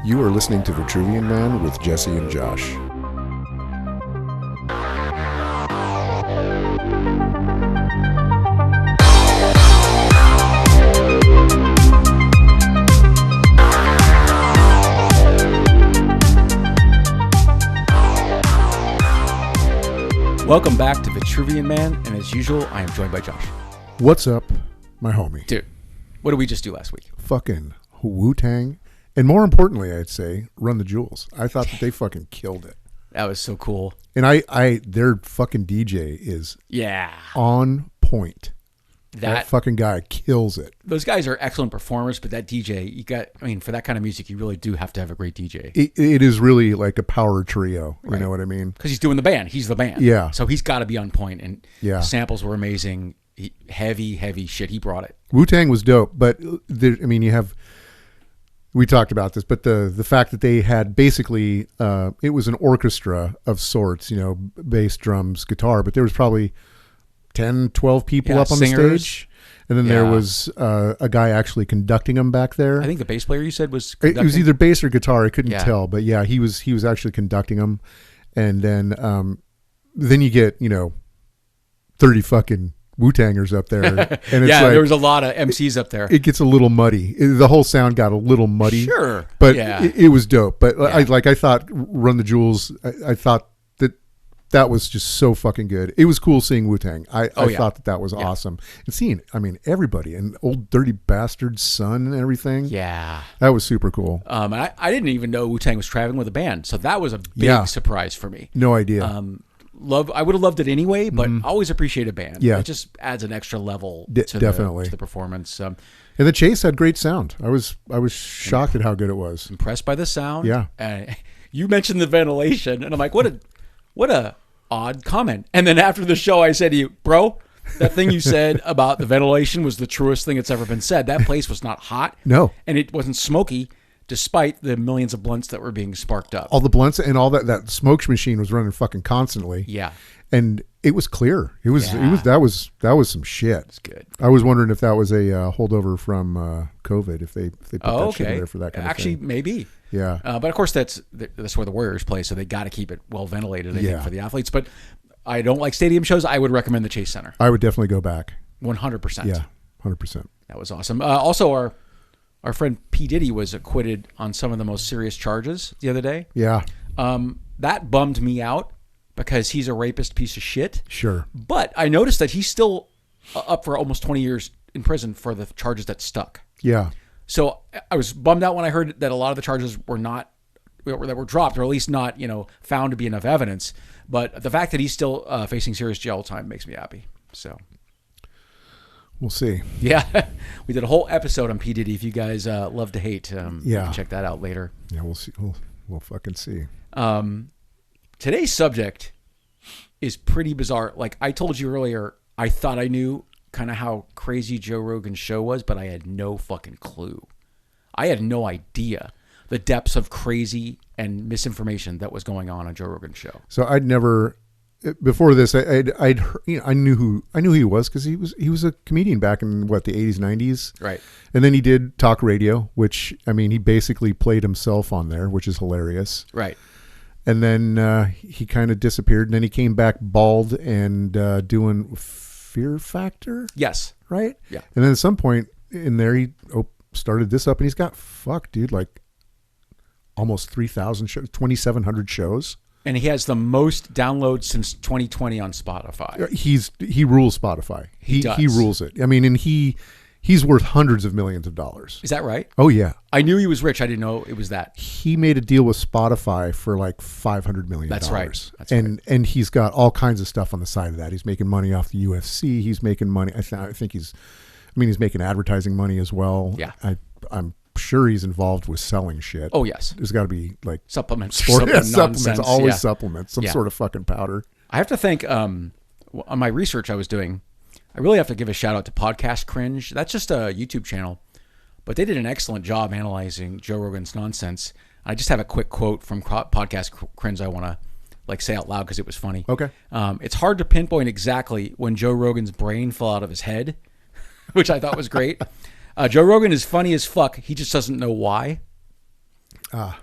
You are listening to Vitruvian Man with Jesse and Josh. Welcome back to Vitruvian Man, and as usual, I am joined by Josh. What's up, my homie? Dude, what did we just do last week? Fucking Wu-Tang. And more importantly, I'd say, Run the Jewels. I thought that they fucking killed it. That was so cool. And their fucking DJ is Yeah. on point. That fucking guy kills it. Those guys are excellent performers, but that DJ, for that kind of music, you really do have to have a great DJ. It is really like a power trio. You know what I mean? Because he's doing the band. He's the band. Yeah. So he's got to be on point, and yeah. Samples were amazing. Heavy shit. He brought it. Wu-Tang was dope, but we talked about this, but the fact that they had basically, it was an orchestra of sorts, bass, drums, guitar, but there was probably 10, 12 people up on singers. The stage. And then there was a guy actually conducting them back there. I think the bass player you said was conducting. It was either bass or guitar. I couldn't tell, but yeah, he was actually conducting them. And then you get, 30 fucking Wu-Tangers up there. And it's there was a lot of MCs up there. It gets a little muddy. The whole sound got a little muddy. Sure. But it was dope. But I thought Run the Jewels, I thought that was just so fucking good. It was cool seeing Wu-Tang. I thought that was awesome. And seeing, everybody, and Old Dirty Bastard's son and everything. Yeah. That was super cool. I didn't even know Wu-Tang was traveling with a band. So that was a big surprise for me. No idea. I would have loved it anyway, but I always appreciate a band. Yeah. It just adds an extra level to the performance. And the Chase had great sound. I was shocked at how good it was. Impressed by the sound. Yeah. You mentioned the ventilation, and I'm like, what a odd comment. And then after the show, I said to you, bro, that thing you said about the ventilation was the truest thing that's ever been said. That place was not hot. No. And it wasn't smoky, despite the millions of blunts that were being sparked up. All the blunts and all that smoke machine was running fucking constantly. Yeah. And it was clear. That was some shit. It's good. I was wondering if that was a holdover from COVID, if they put that shit in there for that kind of thing. Actually, maybe. Yeah. But of course, that's where the Warriors play, so they got to keep it well ventilated, I think, for the athletes. But I don't like stadium shows. I would recommend the Chase Center. I would definitely go back. 100%. Yeah, 100%. That was awesome. Also, our friend P. Diddy was acquitted on some of the most serious charges the other day. Yeah. That bummed me out because he's a rapist piece of shit. Sure. But I noticed that he's still up for almost 20 years in prison for the charges that stuck. Yeah. So I was bummed out when I heard that a lot of the charges were dropped, or at least not, found to be enough evidence. But the fact that he's still facing serious jail time makes me happy. So we'll see. Yeah, we did a whole episode on P. Diddy. If you guys love to hate, you can check that out later. Yeah, we'll see. We'll fucking see. Today's subject is pretty bizarre. Like I told you earlier, I thought I knew kind of how crazy Joe Rogan's show was, but I had no fucking clue. I had no idea the depths of crazy and misinformation that was going on Joe Rogan's show. So I'd never before this. I knew who he was because he was a comedian back in the 80s, 90s, right? And then he did talk radio, which he basically played himself on there, which is hilarious, right? And then he kind of disappeared, and then he came back bald and doing Fear Factor. Yes. Right? Yeah. And then at some point in there, he started this up, and he's got, like almost 3,000 shows, 2,700 shows. And he has the most downloads since 2020 on Spotify. He rules Spotify. He rules it. And he's worth hundreds of millions of dollars. Is that right? Oh, yeah. I knew he was rich. I didn't know it was that. He made a deal with Spotify for like $500 million. That's right. And he's got all kinds of stuff on the side of that. He's making money off the UFC. He's making money. I think he's making advertising money as well. Yeah. I'm sure he's involved with selling shit. Oh, yes. There's got to be like supplements. Supplements. Always supplements. Some sort of fucking powder. I have to think on my research I was doing, I really have to give a shout out to Podcast Cringe. That's just a YouTube channel, but they did an excellent job analyzing Joe Rogan's nonsense. I just have a quick quote from Podcast Cringe I want to say out loud because it was funny. Okay. It's hard to pinpoint exactly when Joe Rogan's brain fell out of his head, which I thought was great. Joe Rogan is funny as fuck. He just doesn't know why.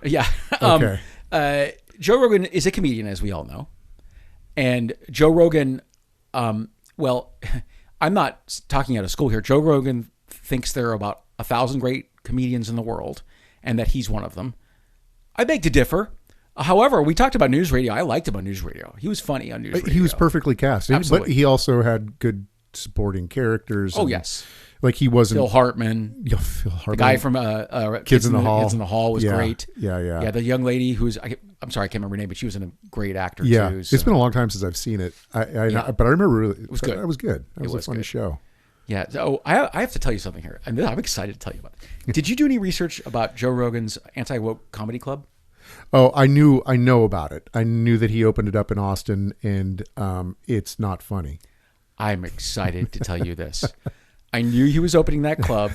Yeah. Okay. Joe Rogan is a comedian, as we all know. And Joe Rogan, well, I'm not talking out of school here. Joe Rogan thinks there are about 1,000 great comedians in the world and that he's one of them. I beg to differ. However, we talked about news radio. I liked him on news radio. He was funny on news radio. He was perfectly cast. Absolutely. But he also had good supporting characters. Oh, yes. Like he wasn't... Phil Hartman. Yeah, Phil Hartman. The guy from Kids in the Hall. Kids in the Hall was great. Yeah. Yeah, the young lady who's... I'm sorry, I can't remember her name, but she was a great actor, too. So. It's been a long time since I've seen it. But I remember it was good. It was good. It was a funny show. Yeah. So I have to tell you something here. And I'm excited to tell you about it. Did you do any research about Joe Rogan's anti-woke comedy club? Oh, I know about it. I knew that he opened it up in Austin, and it's not funny. I'm excited to tell you this. I knew he was opening that club.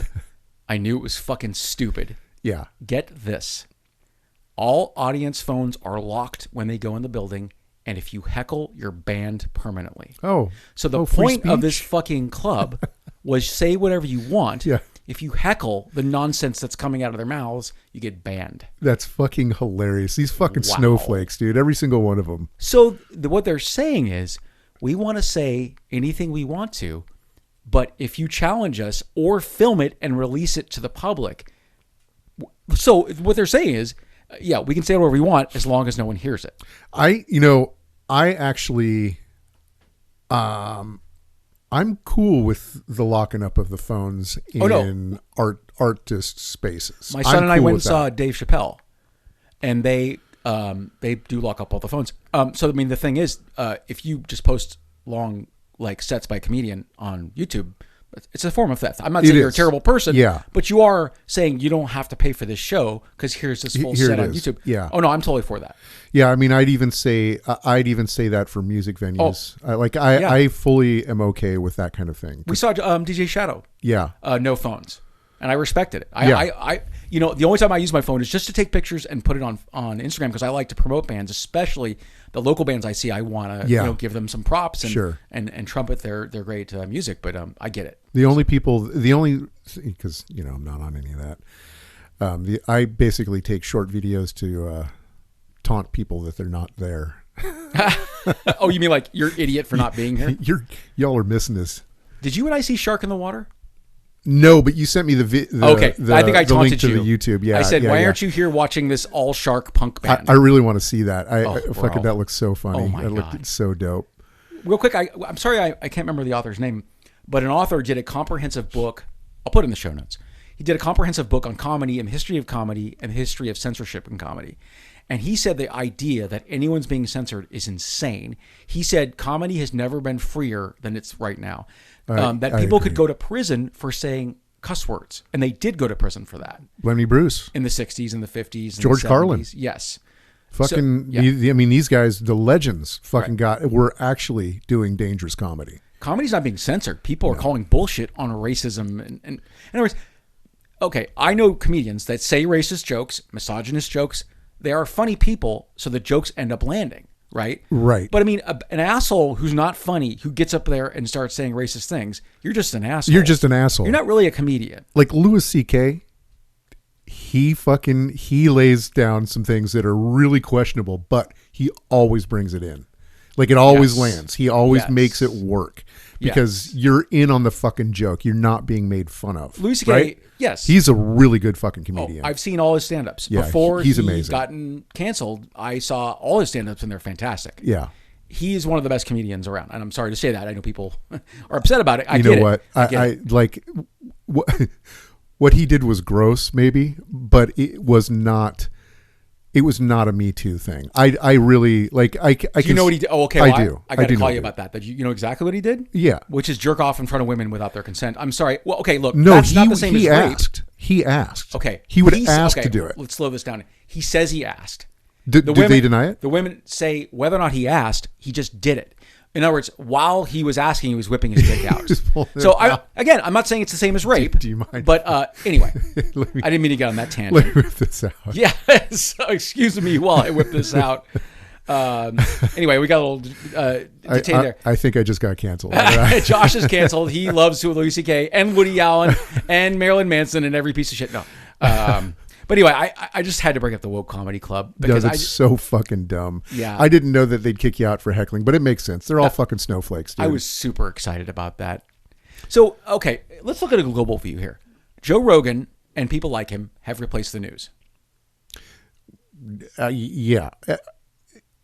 I knew it was fucking stupid. Yeah. Get this. All audience phones are locked when they go in the building, and if you heckle, you're banned permanently. Oh. So the point of this fucking club was say whatever you want. Yeah. If you heckle the nonsense that's coming out of their mouths, you get banned. That's fucking hilarious. These fucking snowflakes, dude. Every single one of them. So what they're saying is, we want to say anything we want to, but if you challenge us or film it and release it to the public. So what they're saying is, yeah, we can say whatever we want as long as no one hears it. I actually, I'm cool with the locking up of the phones in artist spaces. My son and I went and saw Dave Chappelle, and they do lock up all the phones. So I mean, the thing is, if you just post long sets by a comedian on YouTube, it's a form of theft. I'm not saying you're a terrible person, but you are saying you don't have to pay for this show because here's this full set on YouTube. Yeah. Oh no, I'm totally for that. Yeah, I mean, I'd even say that for music venues. I fully am okay with that kind of thing. We saw DJ Shadow. Yeah. No phones, and I respected it. I the only time I use my phone is just to take pictures and put it on Instagram because I like to promote bands, especially the local bands I see. I want to give them some props and trumpet their great music. But I get it. Because I'm not on any of that. I basically take short videos to taunt people that they're not there. Oh, you mean like you're idiot for not being here? Y'all are missing this. Did you and I see Shark in the Water? No, but you sent me the okay. I think I taunted link to you. the YouTube. Yeah, I said, why aren't you here watching this all shark punk band? I really want to see that. Fucking that looks so funny. Oh my God. Looked so dope. Real quick, I'm sorry I can't remember the author's name, but an author did a comprehensive book. I'll put it in the show notes. He did a comprehensive book on comedy and the history of comedy and the history of censorship in comedy. And he said the idea that anyone's being censored is insane. He said comedy has never been freer than it's right now. That people could go to prison for saying cuss words, and they did go to prison for that. Lenny Bruce in the 60s and the 50s, George Carlin, yes. Fucking, I mean, these guys, the legends, were actually doing dangerous comedy. Comedy's not being censored. People are calling bullshit on racism, and in other words, okay, I know comedians that say racist jokes, misogynist jokes. They are funny people, so the jokes end up landing. Right? Right. But I mean, an asshole who's not funny, who gets up there and starts saying racist things, you're just an asshole. You're just an asshole. You're not really a comedian. Like Louis C.K., he lays down some things that are really questionable, but he always brings it in. Like it always lands. He always makes it work because you're in on the fucking joke. You're not being made fun of. Louis C.K., right? Yes. He's a really good fucking comedian. I've seen all his stand-ups. Yeah, Before he's he amazing. Gotten canceled, I saw all his stand-ups and they're fantastic. Yeah. He is one of the best comedians around. And I'm sorry to say that. I know people are upset about it. I get it. I like what he did was gross maybe, but it was not a Me Too thing. I really like. Do you know what he did? Oh, okay. Well, I do. I got to call you about that. That you know exactly what he did? Yeah. Which is jerk off in front of women without their consent. I'm sorry. Well, okay. Look, no, that's not the same as rape. He asked. Okay. He would ask to do it. Let's slow this down. He says he asked. Did they deny it? The women say whether or not he asked, he just did it. In other words, while he was asking, he was whipping his dick out. So I'm not saying it's the same as rape. Do you mind? But anyway, I didn't mean to get on that tangent. Let me whip this out. Yeah. So excuse me while I whip this out. Anyway, we got a little detained there. I think I just got canceled. Josh is canceled. He loves Louis C.K. and Woody Allen and Marilyn Manson and every piece of shit. No. But anyway, I just had to bring up the woke comedy club because that's so fucking dumb. Yeah. I didn't know that they'd kick you out for heckling, but it makes sense. They're all fucking snowflakes, dude. I was super excited about that. So, okay, let's look at a global view here. Joe Rogan and people like him have replaced the news. Yeah.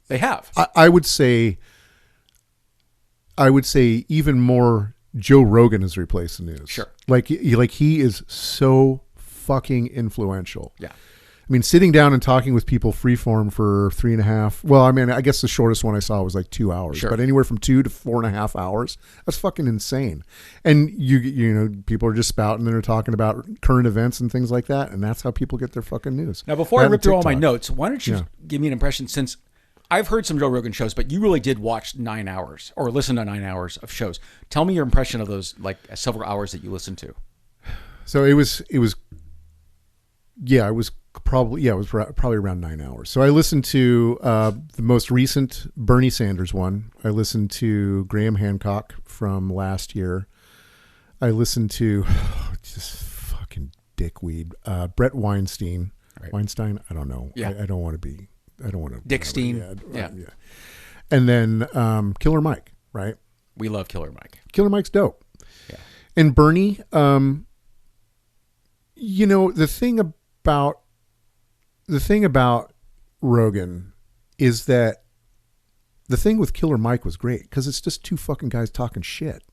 They have. I would say even more Joe Rogan has replaced the news. Sure. Like he is so fucking influential. Yeah. I mean, sitting down and talking with people freeform for 3.5. Well, I mean, I guess the shortest one I saw was like 2 hours, Sure. but anywhere from 2 to 4.5 hours. That's fucking insane. And you know, people are just spouting and they're talking about current events and things like that. And that's how people get their fucking news. Now, before I rip through all my notes, why don't you give me an impression, since I've heard some Joe Rogan shows, but you really did watch 9 hours or listen to 9 hours of shows. Tell me your impression of those, like several hours that you listened to. So it was probably around 9 hours. So I listened to the most recent Bernie Sanders one. I listened to Graham Hancock from last year. I listened to just fucking dickweed. Brett Weinstein. Right. Weinstein? I don't know. Yeah. I don't want to. Dickstein. Yeah. And then Killer Mike, right? We love Killer Mike. Killer Mike's dope. Yeah. And Bernie, you know, the thing about Rogan is that the thing with Killer Mike was great because it's just two fucking guys talking shit.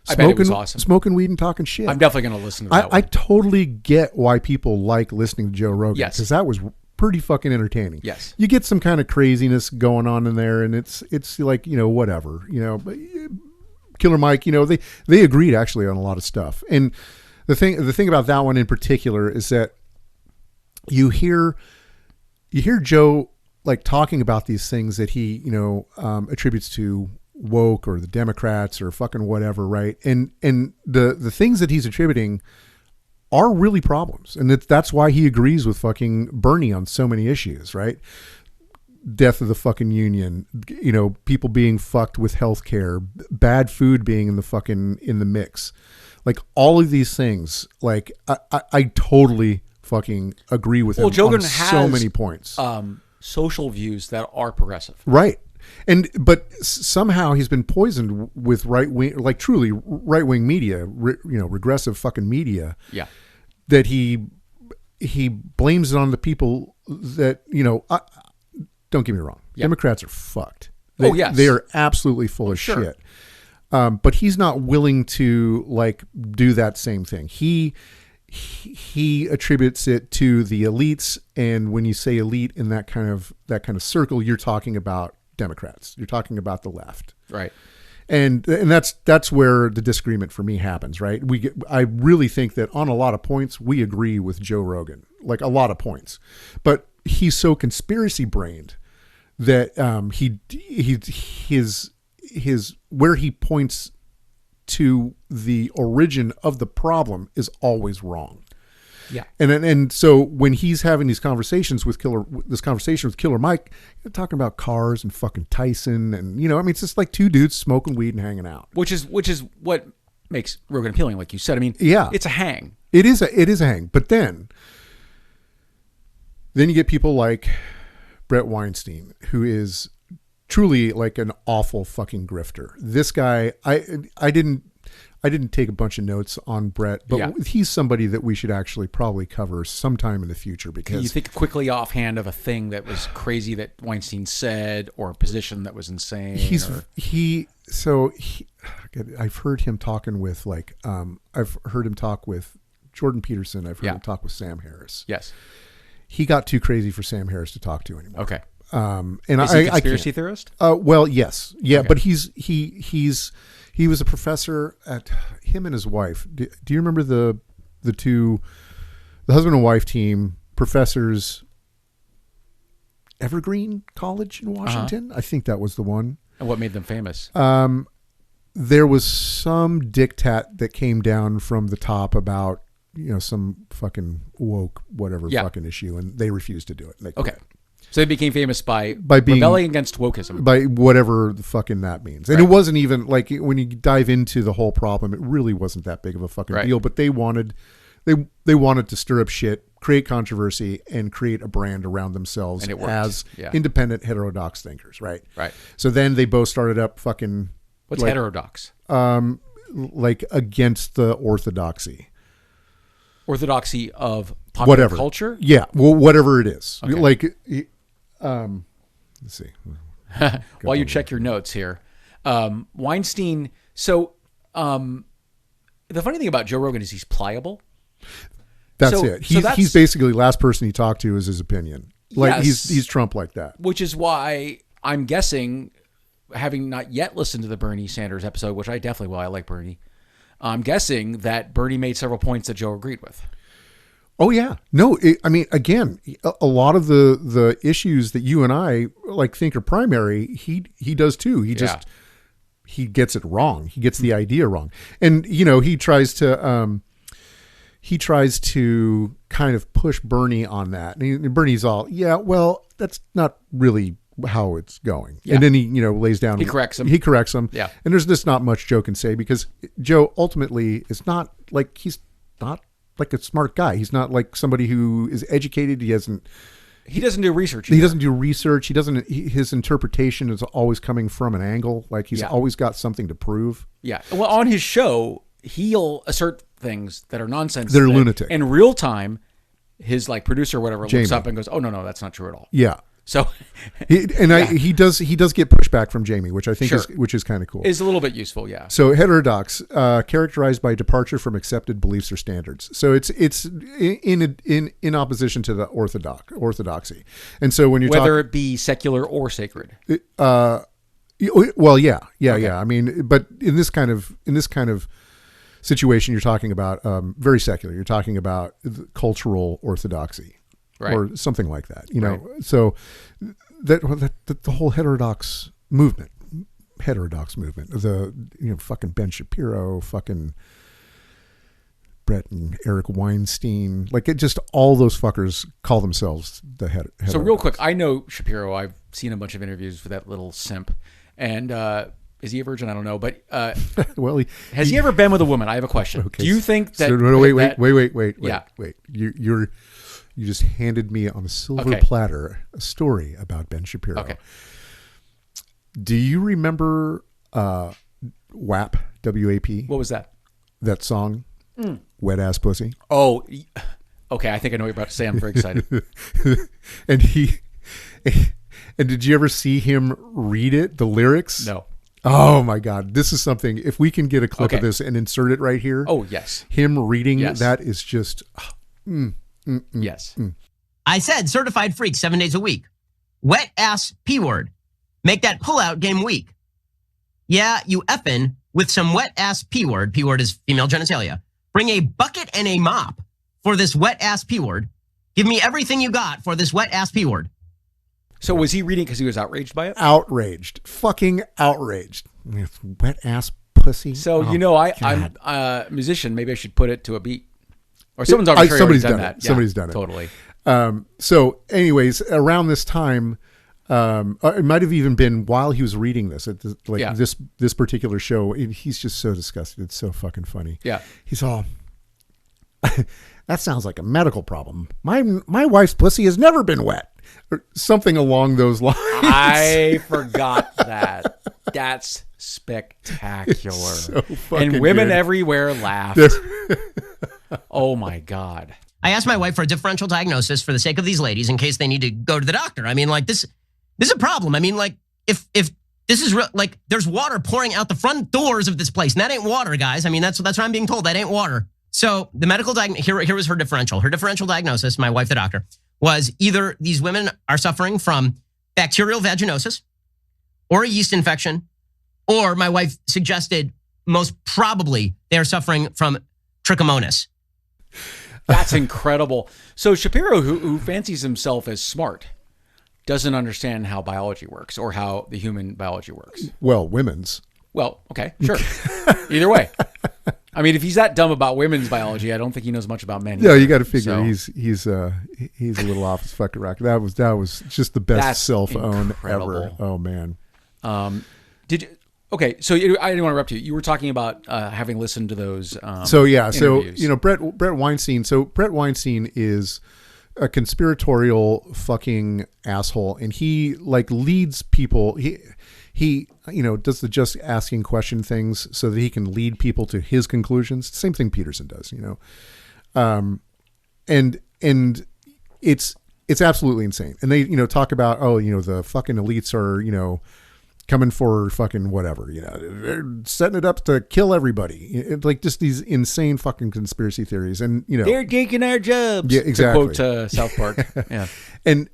I bet it was awesome. Smoking weed and talking shit. I'm definitely going to listen to that one. I totally get why people like listening to Joe Rogan. Yes. Because that was pretty fucking entertaining. Yes. You get some kind of craziness going on in there and it's like, you know, whatever, you know, but Killer Mike, you know, they agreed actually on a lot of stuff. And the thing about that one in particular is that you hear Joe like talking about these things that he, you know, attributes to woke or the Democrats or fucking whatever. Right. And the things that he's attributing are really problems. And that's why he agrees with fucking Bernie on so many issues. Right. Death of the fucking union, you know, people being fucked with healthcare, bad food being in the mix. Like all of these things, like I totally fucking agree with him Joe on Rogan so many points. Social views that are progressive. Right. But somehow he's been poisoned with right wing, like truly right wing media, you know, regressive fucking media. Yeah. That he blames it on the people that, you know, don't get me wrong. Yeah. Democrats are fucked. Yes. They are absolutely full of shit. But he's not willing to like do that same thing. He attributes it to the elites, and when you say elite in that kind of circle, you're talking about Democrats. You're talking about the left, right? And that's where the disagreement for me happens, right? I really think that on a lot of points we agree with Joe Rogan, like a lot of points, but he's so conspiracy brained that his where he points to the origin of the problem is always wrong. Yeah. And so when he's having these conversations with Killer Mike, you're talking about cars and fucking Tyson and, you know, I mean, it's just like two dudes smoking weed and hanging out. Which is what makes Rogan appealing, like you said. I mean, yeah, it's a hang. It is a hang. But then you get people like Brett Weinstein, who is truly like an awful fucking grifter. This guy, I didn't take a bunch of notes on Brett, but he's somebody that we should actually probably cover sometime in the future because you think quickly offhand of a thing that was crazy that Weinstein said or a position that was insane. I've heard him talking with I've heard him talk with Jordan Peterson. I've heard him talk with Sam Harris. Yes. He got too crazy for Sam Harris to talk to anymore. Okay. And is he a conspiracy theorist? Well, yes. Yeah. Okay. But he was a professor at him and his wife. Do you remember the husband and wife team professors, Evergreen College in Washington? I think that was the one. And what made them famous? There was some diktat that came down from the top about, you know, some fucking woke whatever fucking issue, and they refused to do it. Okay. So they became famous by being, rebelling against wokeism. By whatever the fucking that means. And it wasn't even, like, when you dive into the whole problem, it really wasn't that big of a fucking deal. But they wanted to stir up shit, create controversy, and create a brand around themselves And it worked. as Yeah. independent heterodox thinkers, right? Right. So then they both started up fucking What's like, heterodox? like against the orthodoxy. Orthodoxy of popular Whatever. culture? Yeah, well, whatever it is. Okay. Like, let's see. While you check your notes here, Weinstein. So, the funny thing about Joe Rogan is he's pliable. That's So- it. so He's basically the last person he talked to is his opinion. Like Yes. he's Trump like that. Which is why I'm guessing, having not yet listened to the Bernie Sanders episode, which I definitely will. I like Bernie. I'm guessing that Bernie made several points that Joe agreed with. Oh yeah, no. I mean, again, a lot of the issues that you and I like think are primary, he does too. He just he gets it wrong. He gets the idea wrong, and he tries to kind of push Bernie on that. And Bernie's all, yeah, well, that's not really how it's going. Yeah. And then he lays down. He corrects him. He corrects him. Yeah. And there's just not much Joe can say because Joe ultimately is not like he's not like a smart guy. He's not like somebody who is educated. He doesn't do research. He doesn't do research. His interpretation is always coming from an angle. Like he's always got something to prove. Yeah. Well, on his show, he'll assert things that are nonsense. They're lunatic. In real time, his like producer or whatever Jamie. looks up and goes, "Oh no, that's not true at all." Yeah. So he does get pushback from Jamie, which I think is kind of cool. Is a little bit useful, yeah. So heterodox, characterized by departure from accepted beliefs or standards. So it's in opposition to the orthodoxy. And so when you whether it be secular or sacred. well, yeah. I mean, but in this kind of situation, you're talking about very secular. You're talking about cultural orthodoxy. Right. Or something like that, So that the whole heterodox movement, the fucking Ben Shapiro, fucking Brett and Eric Weinstein, like it just all those fuckers call themselves the heterodox. So real quick, I know Shapiro. I've seen a bunch of interviews with that little simp, and is he a virgin? I don't know, but well, has he ever been with a woman? I have a question. Okay. Do you think that? So, no, wait. Yeah. Wait. You just handed me on a silver platter a story about Ben Shapiro. Okay. Do you remember WAP, W-A-P? What was that? That song, Wet Ass Pussy? Oh, okay. I think I know what you're about to say. I'm very excited. And did you ever see him read it, the lyrics? No. Oh my God. This is something, if we can get a clip of this and insert it right here. Oh, yes. Him reading that is just... Yes. I said certified freak 7 days a week. Wet ass P word. Make that pullout game weak. Yeah, you effin' with some wet ass P word. P word is female genitalia. Bring a bucket and a mop for this wet ass P word. Give me everything you got for this wet ass P word. So was he reading because he was outraged by it? Outraged. Fucking outraged. Wet ass pussy. So, I'm a musician. Maybe I should put it to a beat. Or someone's already done that. Yeah, somebody's done it. Totally. So anyways, around this time, it might have even been while he was reading this at this particular show. He's just so disgusted. It's so fucking funny. Yeah. He's all, that sounds like a medical problem. My wife's pussy has never been wet. Or something along those lines. I forgot that. That's spectacular. So and women good. everywhere laughed. Oh my God. I asked my wife for a differential diagnosis for the sake of these ladies in case they need to go to the doctor. I mean, like this is a problem. I mean, like if this is real, like there's water pouring out the front doors of this place, and that ain't water, guys. I mean, that's what I'm being told. That ain't water. So the medical here was her differential. Her differential diagnosis, my wife, the doctor, was either these women are suffering from bacterial vaginosis or a yeast infection, or my wife suggested most probably they are suffering from trichomonas. That's incredible. So Shapiro, who fancies himself as smart, doesn't understand how biology works or how the human biology works. Well, women's. Well, okay, sure. Either way. I mean, if he's that dumb about women's biology, I don't think he knows much about men. Yeah, you got to figure he's a little off his fucking rock. That was just the best cell phone ever. Oh man. Okay, so I didn't want to interrupt you. You were talking about having listened to those. Interviews. So Brett Weinstein. So Brett Weinstein is a conspiratorial fucking asshole, and he like leads people. He does the just asking question things so that he can lead people to his conclusions. Same thing Peterson does. And it's absolutely insane. And they talk about the fucking elites are coming for fucking whatever, they're setting it up to kill everybody. Like just these insane fucking conspiracy theories. And, they're taking our jobs. Yeah, exactly. To quote South Park. Yeah. And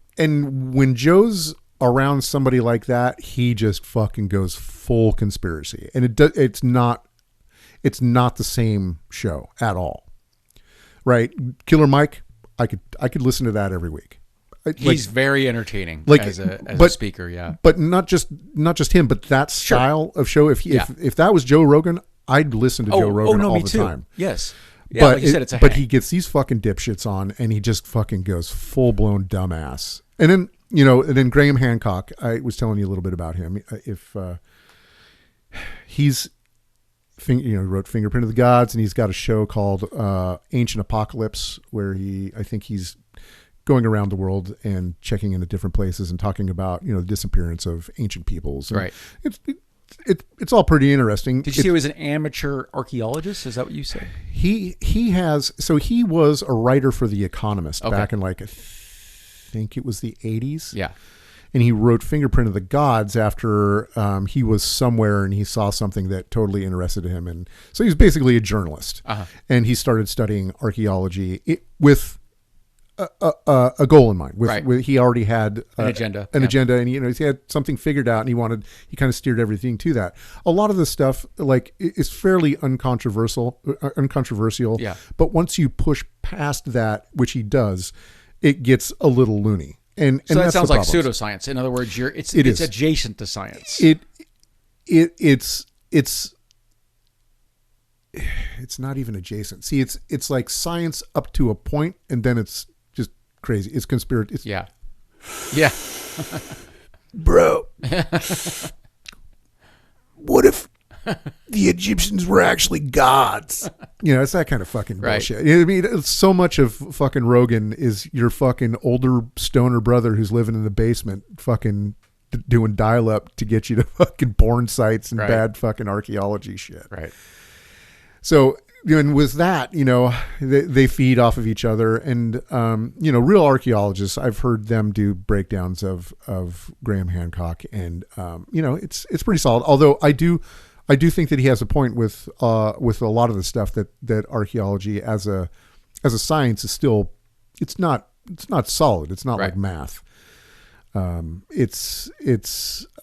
when Joe's around somebody like that, he just fucking goes full conspiracy. And it's not the same show at all. Right. Killer Mike. I could listen to that every week. He's very entertaining as a speaker, yeah. But not just him, but that style of show. If that was Joe Rogan, I'd listen to Joe Rogan all the time. Yes. Yeah, but like you said, it's a but hang. he gets these fucking dipshits on, and he just fucking goes full blown dumbass. And then Graham Hancock. I was telling you a little bit about him. If he's wrote Fingerprint of the Gods, and he's got a show called Ancient Apocalypse, where I think he's going around the world and checking into different places and talking about the disappearance of ancient peoples. And right. It's all pretty interesting. Did you see he was an amateur archaeologist? Is that what you said? He was a writer for The Economist back in I think it was the 80s. Yeah. And he wrote Fingerprint of the Gods after he was somewhere and he saw something that totally interested him. And so he's basically a journalist. Uh-huh. And he started studying archaeology with a goal in mind. He already had an agenda. Agenda, and he had something figured out, and he kind of steered everything to that. A lot of the stuff is fairly uncontroversial. Yeah. But once you push past that, which he does, it gets a little loony. And so that that's sounds the like problem. pseudoscience. In other words, it's adjacent to science. It's not even adjacent. See, it's like science up to a point, and then it's just crazy. It's conspiracy. Yeah. Bro. What if the Egyptians were actually gods? It's that kind of fucking bullshit. I mean, it's so much of fucking Rogan is your fucking older stoner brother who's living in the basement fucking doing dial-up to get you to fucking porn sites and bad fucking archaeology shit. Right. So, and with that, they feed off of each other, and real archaeologists, I've heard them do breakdowns of Graham Hancock, and it's pretty solid. Although I do think that he has a point with a lot of the stuff that archaeology as a science is still it's not solid. It's not like math. It's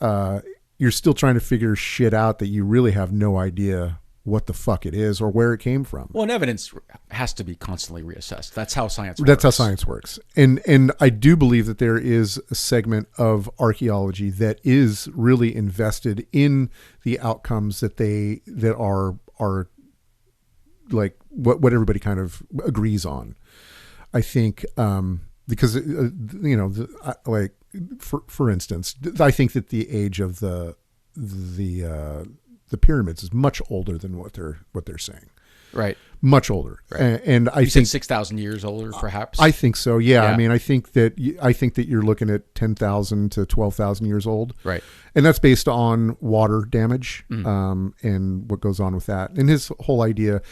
you're still trying to figure shit out that you really have no idea what the fuck it is or where it came from. Well, and evidence has to be constantly reassessed. That's how science works. That's how science works. And I do believe that there is a segment of archaeology that is really invested in the outcomes that are like what everybody kind of agrees on. I think because for instance, I think that the age of the pyramids is much older than what they're saying. Right. Much older. Right. And I think think 6,000 years older, perhaps. I think so. Yeah. I mean, I think that you're looking at 10,000 to 12,000 years old. Right. And that's based on water damage, and what goes on with that. And his whole idea,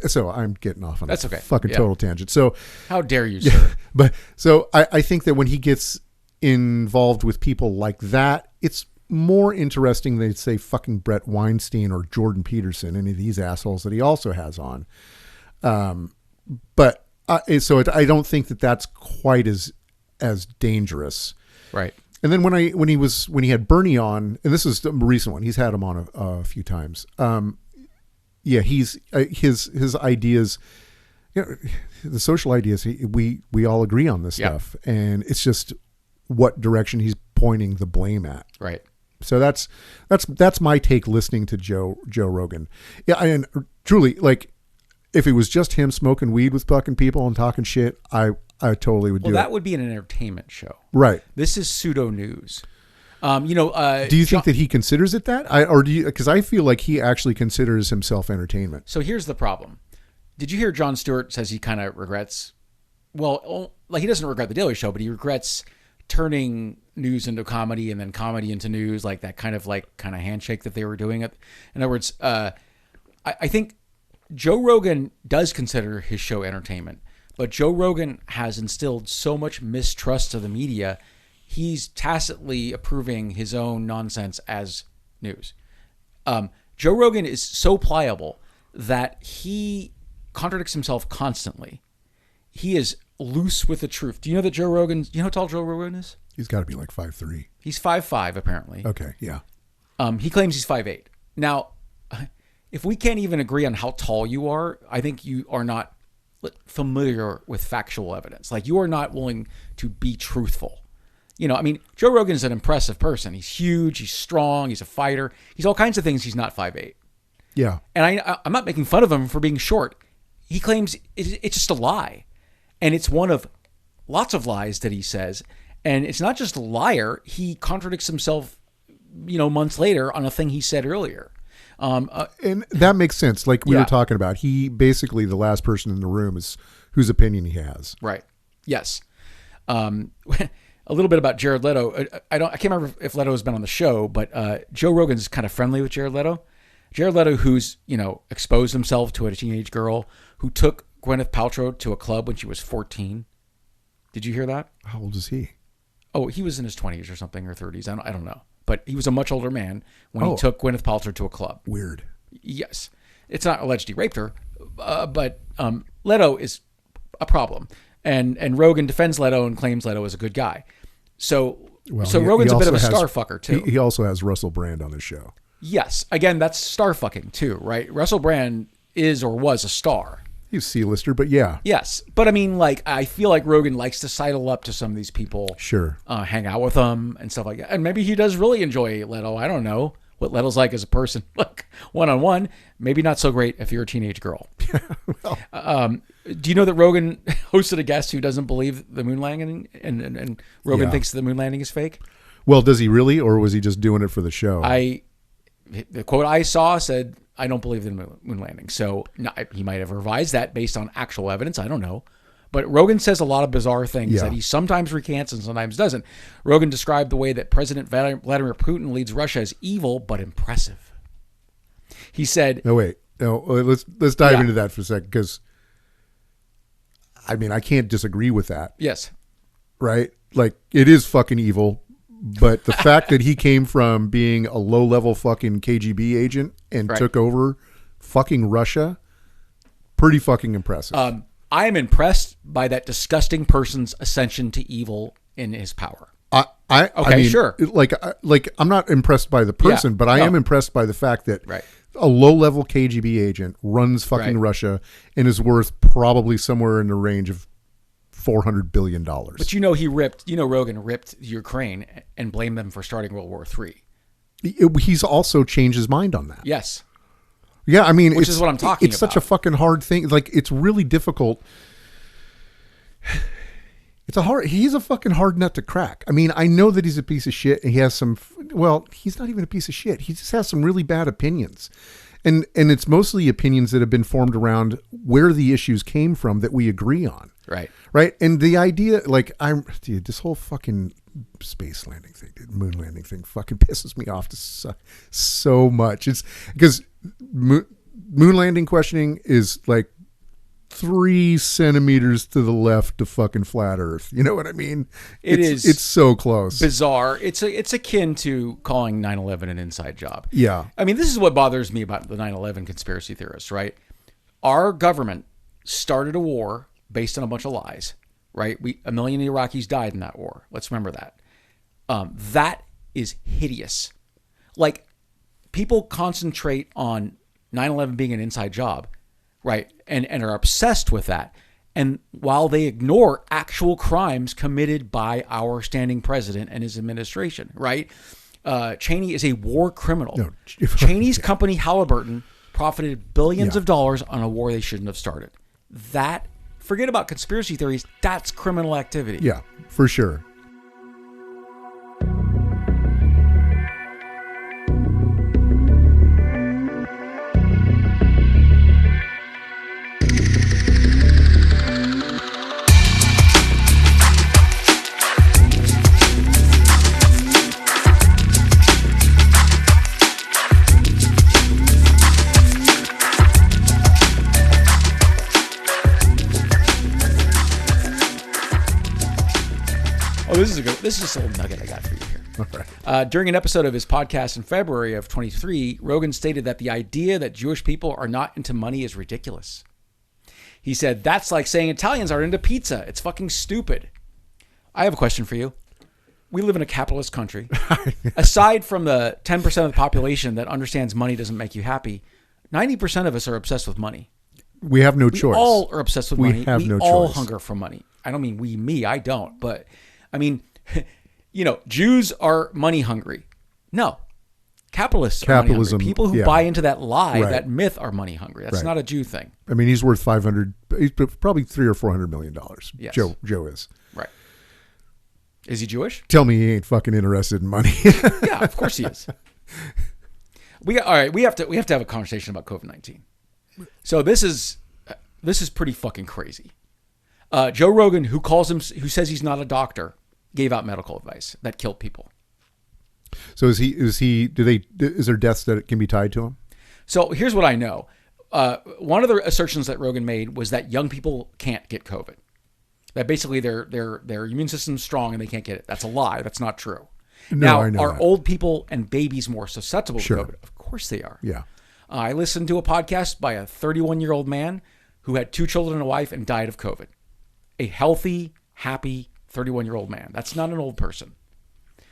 so I'm getting off on that's okay. Fucking total tangent. So how dare you, sir? But so I think that when he gets involved with people like that, it's more interesting than, say, fucking Brett Weinstein or Jordan Peterson, any of these assholes that he also has on. But so I don't think that that's quite as dangerous. Right. And then when he had Bernie on, and this is a recent one, he's had him on a few times. He's his ideas, the social ideas, we all agree on this stuff, and it's just what direction he's pointing the blame at. Right. So that's my take listening to Joe Rogan. Yeah, and truly, like, if it was just him smoking weed with fucking people and talking shit, I totally would do it. Well, that would be an entertainment show. Right. This is pseudo news. Do you think that he considers it that? Because I feel like he actually considers himself entertainment. So here's the problem. Did you hear Jon Stewart says he kind of regrets? Well, like he doesn't regret the Daily Show, but he regrets turning news into comedy and then comedy into news, like that kind of handshake that they were doing. In other words, I think Joe Rogan does consider his show entertainment, but Joe Rogan has instilled so much mistrust of the media. He's tacitly approving his own nonsense as news. Joe Rogan is so pliable that he contradicts himself constantly. He is loose with the truth. Do you know that Joe Rogan, you know how tall Joe Rogan is? He's got to be like 5'3". He's 5'5", apparently. Okay, yeah. He claims he's 5'8". Now, if we can't even agree on how tall you are, I think you are not familiar with factual evidence. Like, you are not willing to be truthful. Joe Rogan is an impressive person. He's huge. He's strong. He's a fighter. He's all kinds of things. He's not 5'8". Yeah. And I'm not making fun of him for being short. He claims it's just a lie. And it's one of lots of lies that he says. And it's not just a liar. He contradicts himself, months later on a thing he said earlier. And that makes sense. Like we were talking about, he basically, the last person in the room is whose opinion he has. Right. Yes. A little bit about Jared Leto. I can't remember if Leto has been on the show, but Joe Rogan's kind of friendly with Jared Leto. Jared Leto, who's, exposed himself to a teenage girl who took Gwyneth Paltrow to a club when she was 14. Did you hear that? How old is he? Oh, he was in his 20s or something, or 30s. I don't know. But he was a much older man when he took Gwyneth Paltrow to a club. Weird. Yes. It's not alleged he raped her, but Leto is a problem. And Rogan defends Leto and claims Leto is a good guy. So Rogan's a bit of a star fucker, too. He also has Russell Brand on his show. Yes. Again, that's star fucking, too, right? Russell Brand is or was a star. He's C-lister, but yeah. Yes. But I feel like Rogan likes to sidle up to some of these people. Sure. Hang out with them and stuff like that. And maybe he does really enjoy Leto. I don't know what Leto's like as a person. Like, one-on-one, maybe not so great if you're a teenage girl. Well. Do you know that Rogan hosted a guest who doesn't believe the moon landing and Rogan thinks the moon landing is fake? Well, does he really, or was he just doing it for the show? The quote I saw said, "I don't believe in the moon landing." So he might have revised that based on actual evidence. I don't know. But Rogan says a lot of bizarre things that he sometimes recants and sometimes doesn't. Rogan described the way that President Vladimir Putin leads Russia as evil but impressive. He said... Let's dive into that for a second, because I can't disagree with that. Yes. Right? Like, it is fucking evil, but the fact that he came from being a low-level fucking KGB agent and took over fucking Russia, pretty fucking impressive. I am impressed by that disgusting person's ascension to evil in his power. Sure. Like I'm not impressed by the person, but I am impressed by the fact that a low-level KGB agent runs fucking Russia and is worth probably somewhere in the range of $400 billion. But Rogan ripped Ukraine and blamed them for starting World War III. He's also changed his mind on that. Yes. Yeah, which is what I'm talking about. It's such a fucking hard thing. Like, it's really difficult. He's a fucking hard nut to crack. I know that he's a piece of shit, and he has he's not even a piece of shit. He just has some really bad opinions. And it's mostly opinions that have been formed around where the issues came from that we agree on. Right. Right. And the idea, this whole fucking space landing thing, moon landing thing fucking pisses me off so much. It's because moon landing questioning is like 3 centimeters to the left of fucking flat Earth. You know what I mean? It's so close. Bizarre. It's akin to calling 9/11 an inside job. Yeah. This is what bothers me about the 9/11 conspiracy theorists, right? Our government started a war based on a bunch of lies, right? 1 million Iraqis died in that war. Let's remember that. That is hideous. Like, people concentrate on 9/11 being an inside job, right? And are obsessed with that. And while they ignore actual crimes committed by our standing president and his administration, right? Cheney is a war criminal. No, Cheney's company, Halliburton, profited billions of dollars on a war they shouldn't have started. Forget about conspiracy theories. That's criminal activity. Yeah, for sure. this is just a little nugget I got for you here. All right. During an episode of his podcast in February of 23, Rogan stated that the idea that Jewish people are not into money is ridiculous. He said, that's like saying Italians aren't into pizza. It's fucking stupid. I have a question for you. We live in a capitalist country. Aside from the 10% of the population that understands money doesn't make you happy, 90% of us are obsessed with money. We have no choice. We all are obsessed with money. We all choice. hunger for money. I don't mean me, I don't. But, I mean, Jews are money hungry. No. Capitalism. Are money hungry. People who buy into that lie, that myth, are money hungry. That's not a Jew thing. I mean, he's worth he's probably $300 or $400 million. Yes. Joe is. Right. Is he Jewish? Tell me he ain't fucking interested in money. Yeah, of course he is. We have to have a conversation about COVID-19. So this is pretty fucking crazy. Joe Rogan, who says he's not a doctor, gave out medical advice that killed people. So is there deaths that can be tied to him? So here's what I know. One of the assertions that Rogan made was that young people can't get COVID. That basically their immune system's strong and they can't get it. That's a lie. That's not true. No, now, are old people and babies more susceptible to COVID? Of course they are. Yeah. I listened to a podcast by a 31-year-old man who had 2 children and a wife and died of COVID. A healthy, happy 31-year-old man. That's not an old person.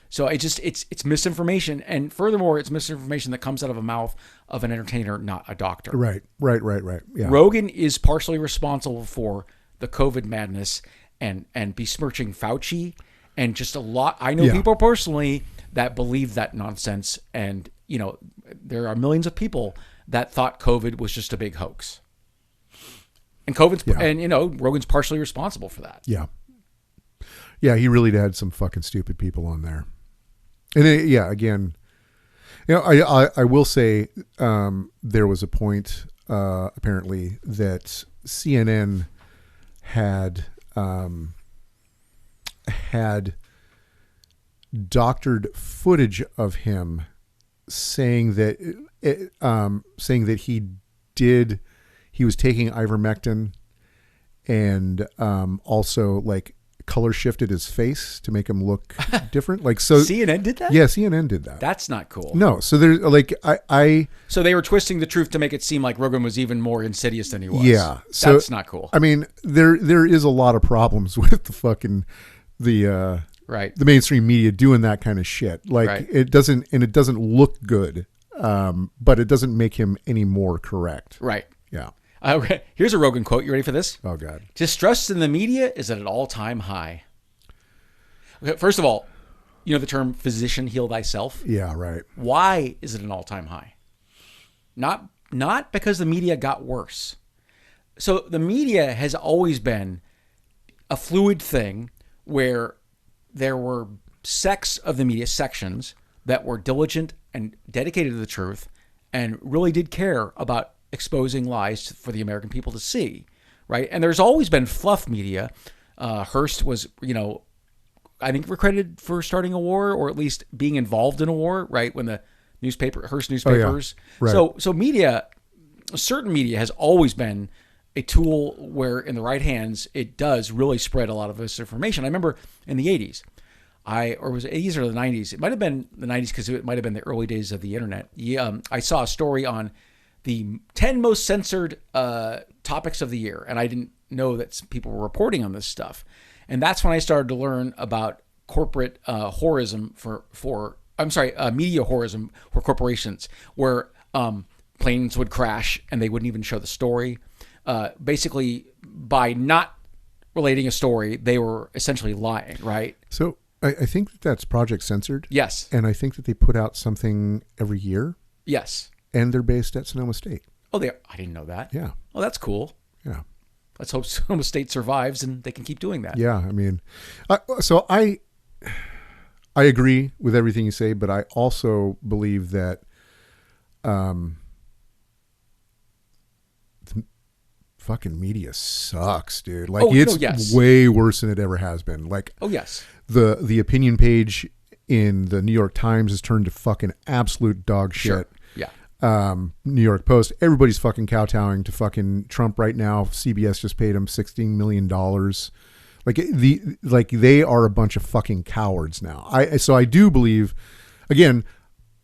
So it's misinformation. And furthermore, it's misinformation that comes out of a mouth of an entertainer, not a doctor. Right. Yeah. Rogan is partially responsible for the COVID madness and besmirching Fauci and just a lot. I know people personally that believe that nonsense. And, there are millions of people that thought COVID was just a big hoax. And Rogan's partially responsible for that. Yeah. Yeah, he really had some fucking stupid people on there. And again, I will say there was a point apparently that CNN had doctored footage of him saying that he was taking ivermectin and also like color shifted his face to make him look different. Like, so CNN did that? Yeah, CNN did that. That's not cool. No. So there's like, so they were twisting the truth to make it seem like Rogan was even more insidious than he was. Yeah. So that's not cool. I mean, there is a lot of problems with the fucking, the mainstream media doing that kind of shit. Like it doesn't look good. But it doesn't make him any more correct. Right. Yeah. Here's a Rogan quote. You ready for this? Oh, God. Distrust in the media is at an all-time high. Okay, first of all, the term physician heal thyself? Yeah, right. Why is it an all-time high? Not because the media got worse. So the media has always been a fluid thing where there were sects of the media, sections, that were diligent and dedicated to the truth and really did care about exposing lies for the American people to see, right? And there's always been fluff media. Hearst was, I think we're credited for starting a war or at least being involved in a war, right? When the Hearst newspapers. Oh, yeah. Right. So media, certain media has always been a tool where in the right hands, it does really spread a lot of misinformation. I remember in the 80s, was it 80s or the 90s? It might have been the 90s because it might have been the early days of the internet. I saw a story on the 10 most censored topics of the year, and I didn't know that people were reporting on this stuff. And that's when I started to learn about corporate whorism media whorism for corporations, where planes would crash and they wouldn't even show the story. Basically, by not relating a story, they were essentially lying, right? So I think that's Project Censored. Yes. And I think that they put out something every year. Yes. And they're based at Sonoma State. Oh, they are? I didn't know that. Yeah. Oh, that's cool. Yeah. Let's hope Sonoma State survives and they can keep doing that. Yeah. I mean, I agree with everything you say, but I also believe that the fucking media sucks, dude. Like it's way worse than it ever has been. Like, oh yes. The opinion page in the New York Times has turned to fucking absolute dog shit. Sure. Yeah. New York Post, everybody's fucking kowtowing to fucking Trump right now. CBS just paid him $16 million. Like they are a bunch of fucking cowards now. So I do believe, again,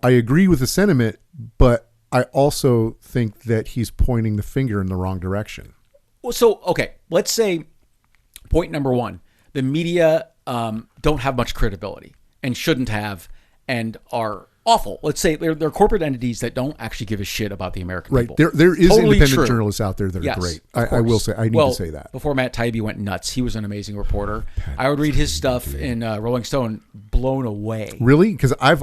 I agree with the sentiment, but I also think that he's pointing the finger in the wrong direction. Well, so, okay, let's say point number one, the media don't have much credibility and shouldn't have and are awful. Let's say they're corporate entities that don't actually give a shit about the American people. There is totally independent true. Journalists out there that Yes, are great. of I will course. say, I need to say that. Before Matt Taibbi went nuts, he was an amazing reporter. I would read his stuff in Rolling Stone, blown away. Really? Because I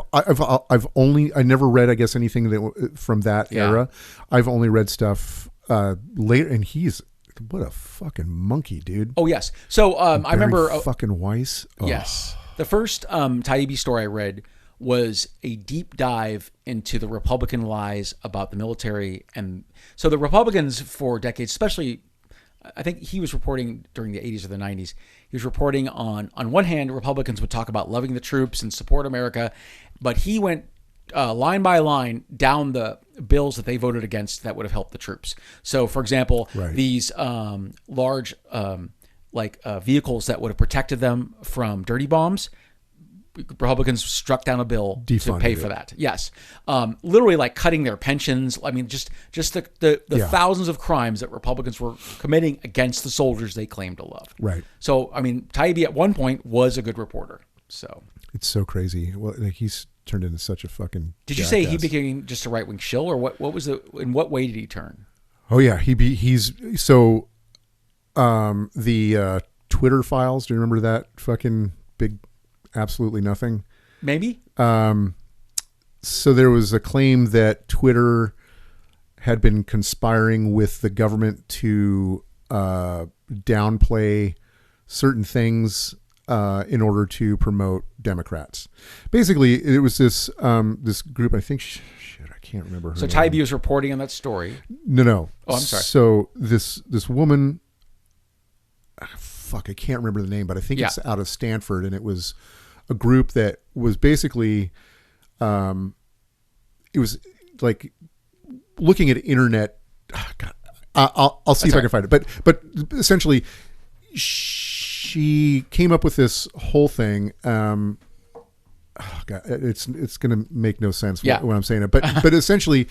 never read, I guess, anything that from that era. I've only read stuff later, and what a fucking monkey, dude. Oh, yes. So I remember fucking Weiss. Oh. Yes. The first Taibbi story I read was a deep dive into the Republican lies about the military. And so the Republicans for decades, especially, I think he was reporting during the 80s or the 90s, he was reporting on one hand, Republicans would talk about loving the troops and support America, but he went line by line down the bills that they voted against that would have helped the troops. So, for example, these large vehicles that would have protected them from dirty bombs, Republicans struck down a bill to pay for that. Yes. Literally like cutting their pensions. I mean, just the thousands of crimes that Republicans were committing against the soldiers they claimed to love. Right. So, I mean, Taibbi at one point was a good reporter. So it's so crazy. Well, like he's turned into such a fucking Did you say he became just a right-wing shill, or what was in what way did he turn? Oh yeah, he's so the Twitter files, do you remember that fucking big absolutely nothing? Maybe. So there was a claim that Twitter had been conspiring with the government to downplay certain things in order to promote Democrats. Basically, it was this group. I think I can't remember her name. Taibbi was reporting on that story. No. Oh, I'm sorry. So this woman, I can't remember the name, but I think it's out of Stanford, and it was a group that was basically, it was like looking at internet. God, I'll see if I can find it. But essentially, she came up with this whole thing. God, it's going to make no sense when I'm saying it. But essentially,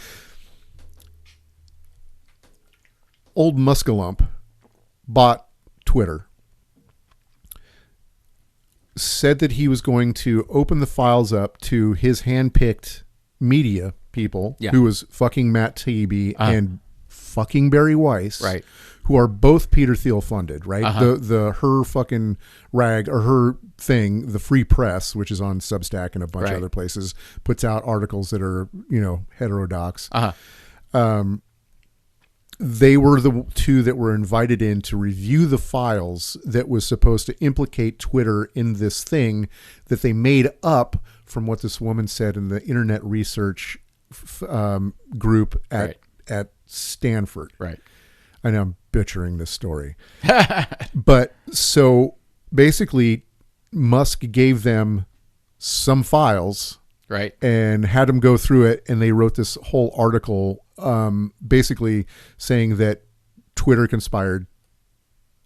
old Muscalump bought Twitter, said that he was going to open the files up to his handpicked media people, who was fucking Matt Taibbi and fucking Barry Weiss, right? Who are both Peter Thiel funded, right? Her fucking rag or her thing, the Free Press, which is on Substack and a bunch of other places, puts out articles that are heterodox. They were the two that were invited in to review the files that was supposed to implicate Twitter in this thing that they made up from what this woman said in the internet research group at Stanford. Right. I know I'm butchering this story. But so basically Musk gave them some files, right, and had them go through it, and they wrote this whole article basically saying that Twitter conspired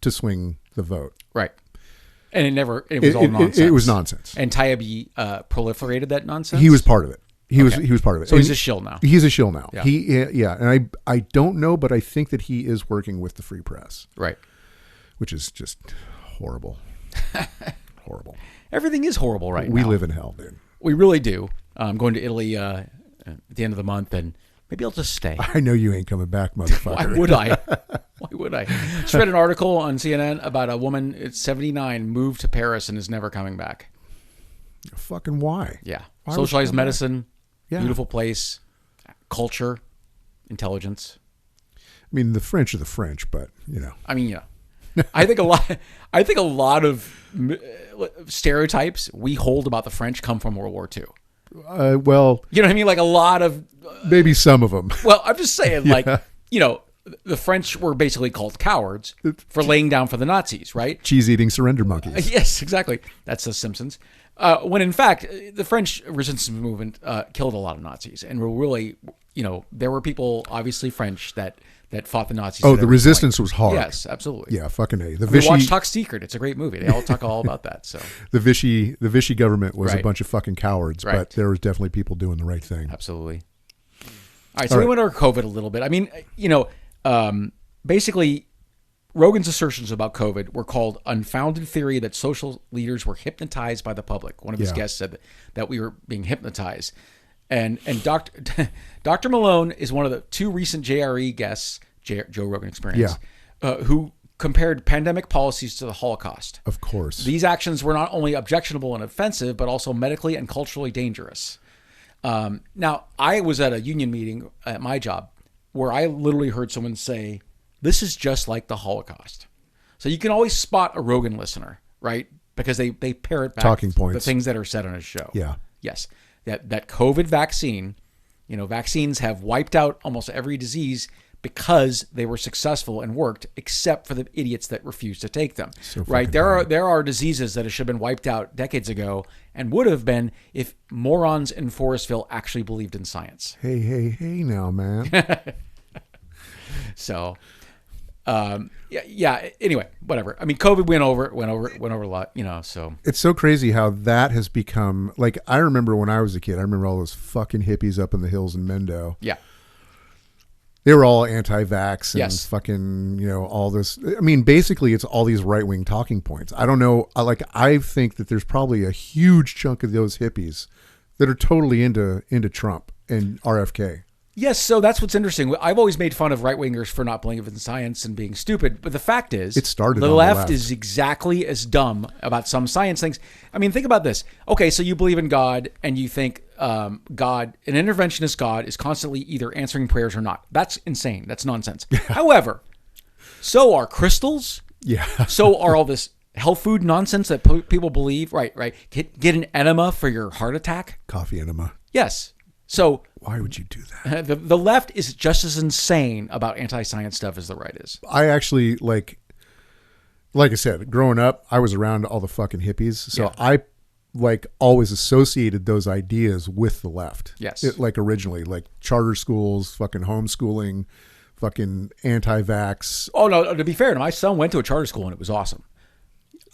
to swing the vote. Right. And it was all nonsense. It was nonsense. And Taibbi proliferated that nonsense? He was part of it. He was part of it. So he's a shill now. He's a shill now. Yeah. And I don't know, but I think that he is working with the Free Press. Right. Which is just horrible. Horrible. Everything is horrible right now. We live in hell, dude. We really do. I'm going to Italy at the end of the month, and maybe I'll just stay. I know you ain't coming back, motherfucker. Why would I? Why would I? Just read an article on CNN about a woman at 79 moved to Paris and is never coming back. Fucking why? Yeah. Why Socialized medicine, yeah. Beautiful place, culture, intelligence. I mean, the French are the French, but I mean, I think a lot of stereotypes we hold about the French come from World War II. Well, you know what I mean? Like a lot of maybe some of them. Well, I'm just saying, the French were basically called cowards for laying down for the Nazis, right? Cheese-eating surrender monkeys. Yes, exactly. That's The Simpsons. When in fact, the French resistance movement killed a lot of Nazis, and were really, there were people, obviously French, that fought the Nazis. Oh, the resistance was hard. Yes, absolutely. Yeah, fucking A. Watch Talk Secret. It's a great movie. They all talk all about that. So the Vichy government was Right. a bunch of fucking cowards, Right. but there was definitely people doing the right thing. Absolutely. All right, so we went over COVID a little bit. I mean, basically, Rogan's assertions about COVID were called unfounded theory that social leaders were hypnotized by the public. One of his guests said that we were being hypnotized. And Dr. Malone is one of the 2 recent JRE guests, Joe Rogan Experience, who compared pandemic policies to the Holocaust. Of course. These actions were not only objectionable and offensive, but also medically and culturally dangerous. Now, I was at a union meeting at my job where I literally heard someone say, this is just like the Holocaust. So you can always spot a Rogan listener, right? Because they parrot back talking points, the things that are said on his show. Yeah. Yes. That COVID vaccine, vaccines have wiped out almost every disease because they were successful and worked, except for the idiots that refuse to take them. So right? There are diseases that should have been wiped out decades ago and would have been if morons in Forestville actually believed in science. Hey now, man. So, anyway, whatever. I mean, COVID went over a lot, so. It's so crazy how that has become, like, I remember when I was a kid, I remember all those fucking hippies up in the hills in Mendo. Yeah. They were all anti-vax and Yes. fucking, all this. I mean, basically, it's all these right-wing talking points. I don't know. I think that there's probably a huge chunk of those hippies that are totally into Trump and RFK. Yes, so that's what's interesting. I've always made fun of right-wingers for not believing in science and being stupid, but the fact is, It started the on the left left. is exactly as dumb about some science things. I mean, think about this. Okay, so you believe in God, and you think God, an interventionist God, is constantly either answering prayers or not. That's insane. That's nonsense. However, so are crystals. Yeah. So are all this health food nonsense that people believe. Right. Get an enema for your heart attack. Coffee enema. Yes. So Why would you do that? the left is just as insane about anti-science stuff as the right is. I actually, like I said, growing up, I was around all the fucking hippies. So I always associated those ideas with the left. Yes. Originally, like charter schools, fucking homeschooling, fucking anti-vax. Oh, no, to be fair, my son went to a charter school and it was awesome.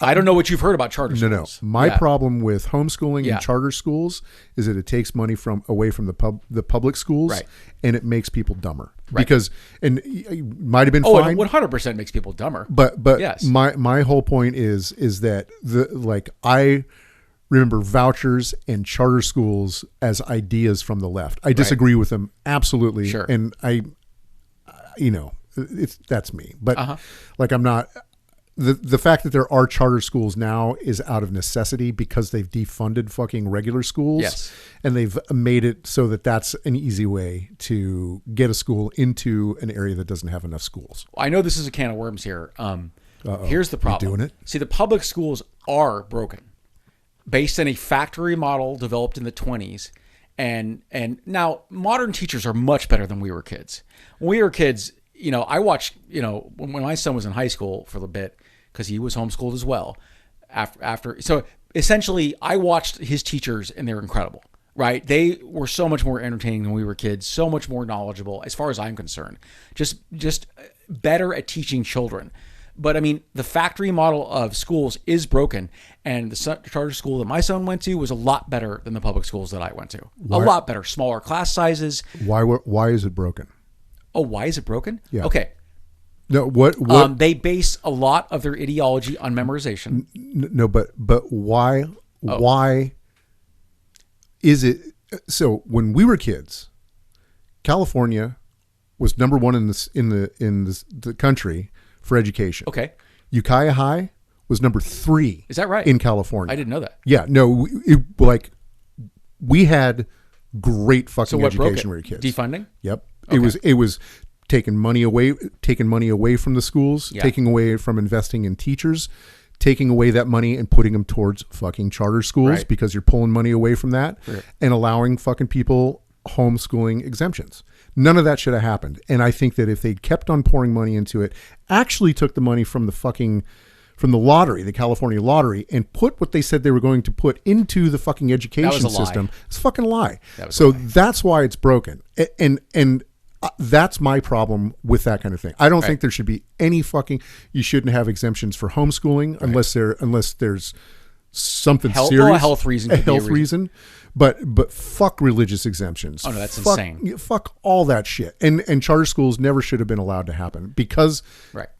I don't know what you've heard about charter schools. No. My problem with homeschooling and charter schools is that it takes money away from the public schools, Right. and it makes people dumber. Right. Because, and it might have been Oh, fine. it 100% makes people dumber. But yes. my whole point is that I remember vouchers and charter schools as ideas from the left. I disagree with them absolutely. Sure. And that's me. But I'm not. The fact that there are charter schools now is out of necessity because they've defunded fucking regular schools. Yes. And they've made it so that that's an easy way to get a school into an area that doesn't have enough schools. I know this is a can of worms here. Here's the problem. doing it? See, the public schools are broken, based on a factory model developed in the 1920s. And now modern teachers are much better than we were kids. When we were kids, I watched, when my son was in high school for a bit, because he was homeschooled as well. So essentially, I watched his teachers, and they're incredible, right? They were so much more entertaining than we were kids, so much more knowledgeable, as far as I'm concerned. Just better at teaching children. But I mean, the factory model of schools is broken, and the charter school that my son went to was a lot better than the public schools that I went to. A lot better, smaller class sizes. Why is it broken? Oh, why is it broken? Yeah. Okay. No, what? They base a lot of their ideology on memorization. No, but why? Why is it? So when we were kids, California was number one in the country for education. Okay. Ukiah High was number 3. Is that right? In California. I didn't know that. Yeah. No. We had great fucking education when we were kids. Defunding? Yep. Okay. It was taking money away from the schools, Yeah. taking away from investing in teachers, taking away that money and putting them towards fucking charter schools Right. because you're pulling money away from that Right. and allowing fucking people homeschooling exemptions. None of that should have happened. And I think that if they'd kept on pouring money into it, actually took the money from the from the lottery, the California lottery, and put what they said they were going to put into the fucking education system. It's a fucking lie. So that's why it's broken. And that's my problem with that kind of thing. I don't think there should be any fucking. You shouldn't have exemptions for homeschooling unless there's something serious, a health reason, But fuck religious exemptions. Oh no, that's insane. Fuck all that shit. And charter schools never should have been allowed to happen because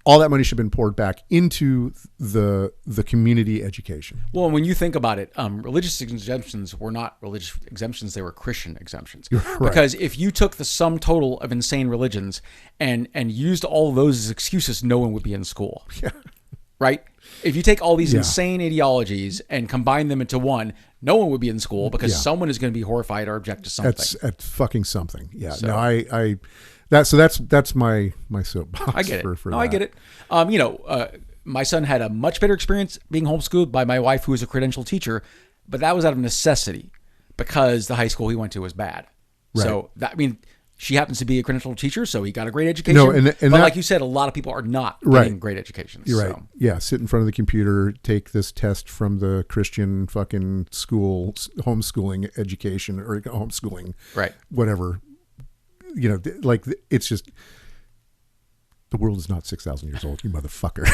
all that money should have been poured back into the community education. Well, when you think about it, religious exemptions were not religious exemptions; they were Christian exemptions. Because if you took the sum total of insane religions and used all of those as excuses, no one would be in school. Yeah. Right? If you take all these insane ideologies and combine them into one, no one would be in school because someone is going to be horrified or object to something. At fucking something. Yeah. So, no, that's my soapbox. I get it. For no, that. I get it. My son had a much better experience being homeschooled by my wife, who is a credentialed teacher, but that was out of necessity because the high school he went to was bad. Right. So she happens to be a credentialed teacher, so he got a great education. No, but like you said, a lot of people are not getting great educations. You're right. Yeah, sit in front of the computer, take this test from the Christian fucking school, homeschooling education or homeschooling, whatever. It's just the world is not 6,000 years old, you motherfucker.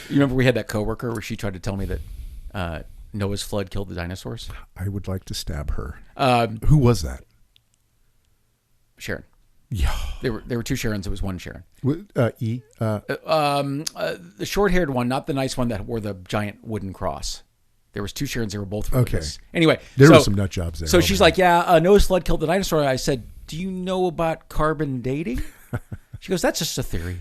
You remember we had that coworker where she tried to tell me that Noah's flood killed the dinosaurs? I would like to stab her. Who was that? Sharon. Yeah. There were two Sharons. It was one Sharon. The short-haired one, not the nice one that wore the giant wooden cross. There was two Sharons. They were both religious. Okay. Anyway. There were some nut jobs there. So she's like, Noah's flood killed the dinosaur. I said, do you know about carbon dating? She goes, that's just a theory.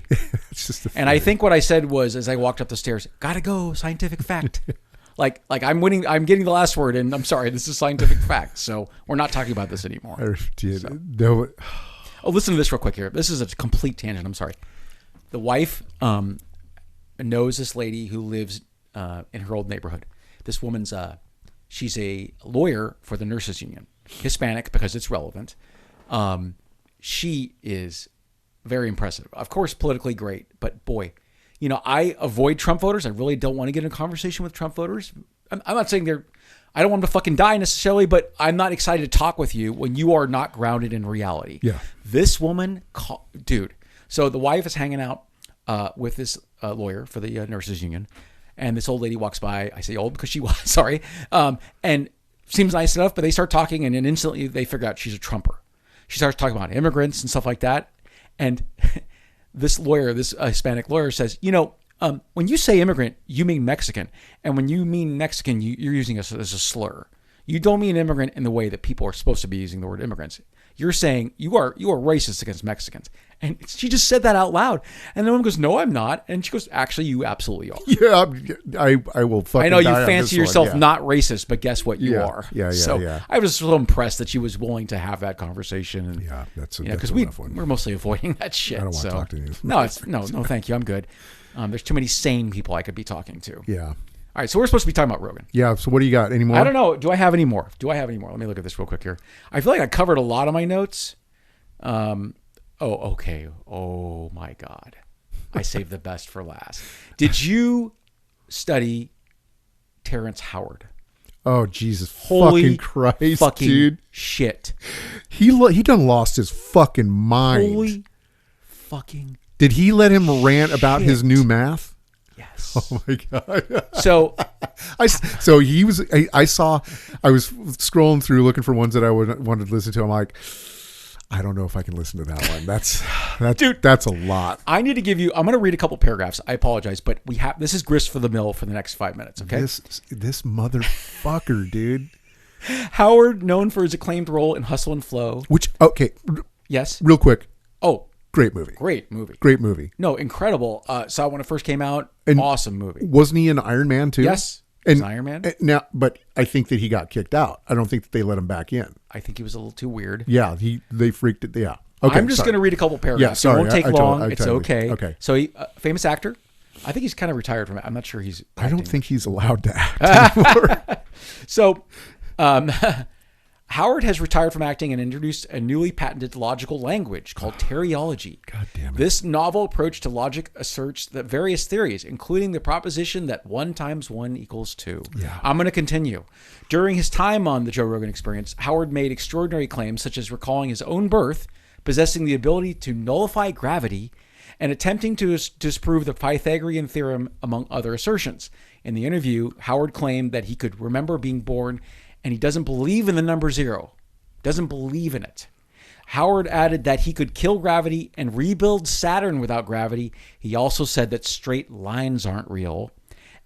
It's just a theory. And I think what I said was, as I walked up the stairs, gotta go, scientific fact. Like I'm winning. I'm getting the last word, and I'm sorry. This is scientific fact, so we're not talking about this anymore. No. Oh, listen to this real quick here. This is a complete tangent. I'm sorry. The wife knows this lady who lives in her old neighborhood. This woman's she's a lawyer for the nurses union, Hispanic because it's relevant. She is very impressive. Of course, politically great, but boy. I avoid Trump voters. I really don't want to get in a conversation with Trump voters. I'm not saying I don't want them to fucking die necessarily, but I'm not excited to talk with you when you are not grounded in reality. Yeah. This woman, dude. So the wife is hanging out with this lawyer for the nurses union, and this old lady walks by. I say old because she was, sorry. And seems nice enough, but they start talking, and then instantly they figure out she's a Trumper. She starts talking about immigrants and stuff like that. And this lawyer, this Hispanic lawyer says, when you say immigrant, you mean Mexican. And when you mean Mexican, you're using us as a slur. You don't mean immigrant in the way that people are supposed to be using the word immigrants. You're saying you are racist against Mexicans. And she just said that out loud. And the woman goes, no, I'm not. And she goes, actually, you absolutely are. Yeah, I will fucking I know you die fancy yourself not racist, but guess what? You are. Yeah. So I was so impressed that she was willing to have that conversation. And, that's because we're mostly avoiding that shit. I don't want to talk to you. No, thank you. I'm good. There's too many sane people I could be talking to. Yeah. All right, so we're supposed to be talking about Rogan. Yeah, so what do you got? Any more? I don't know. Do I have any more? Let me look at this real quick here. I feel like I covered a lot of my notes. Okay. Oh, my God. I saved the best for last. Did you study Terrence Howard? Oh, Jesus Holy fucking Christ, fucking dude. Shit. He done lost his fucking mind. Holy fucking Did he let him rant about his new math? Yes. Oh my God. So I was scrolling through looking for ones that I wanted to listen to. I'm like, I don't know if I can listen to that one. That's a lot. I'm going to read a couple paragraphs. I apologize, but this is grist for the mill for the next 5 minutes. Okay. This motherfucker, dude. Howard, known for his acclaimed role in Hustle and Flow. Yes. Real quick. Oh, great movie. Great movie. Great movie. No, incredible. Saw it when it first came out. Awesome movie. Wasn't he in Iron Man too? Yes. Iron Man. Now, but I think that he got kicked out. I don't think that they let him back in. I think he was a little too weird. Yeah, they freaked it. Yeah. Okay. I'm just going to read a couple paragraphs. Yeah, sorry. It won't take long. It's okay. Okay. So he, famous actor. I think he's kind of retired from it. I'm not sure he's. I don't think he's allowed to act anymore. So, Howard has retired from acting and introduced a newly patented logical language called teriology. God damn it. This novel approach to logic asserts that various theories, including the proposition that 1 × 1 = 2. Yeah. I'm going to continue. During his time on the Joe Rogan Experience, Howard made extraordinary claims such as recalling his own birth, possessing the ability to nullify gravity, and attempting to disprove the Pythagorean theorem, among other assertions. In the interview, Howard claimed that he could remember being born and he doesn't believe in the number 0. Doesn't believe in it. Howard added that he could kill gravity and rebuild Saturn without gravity. He also said that straight lines aren't real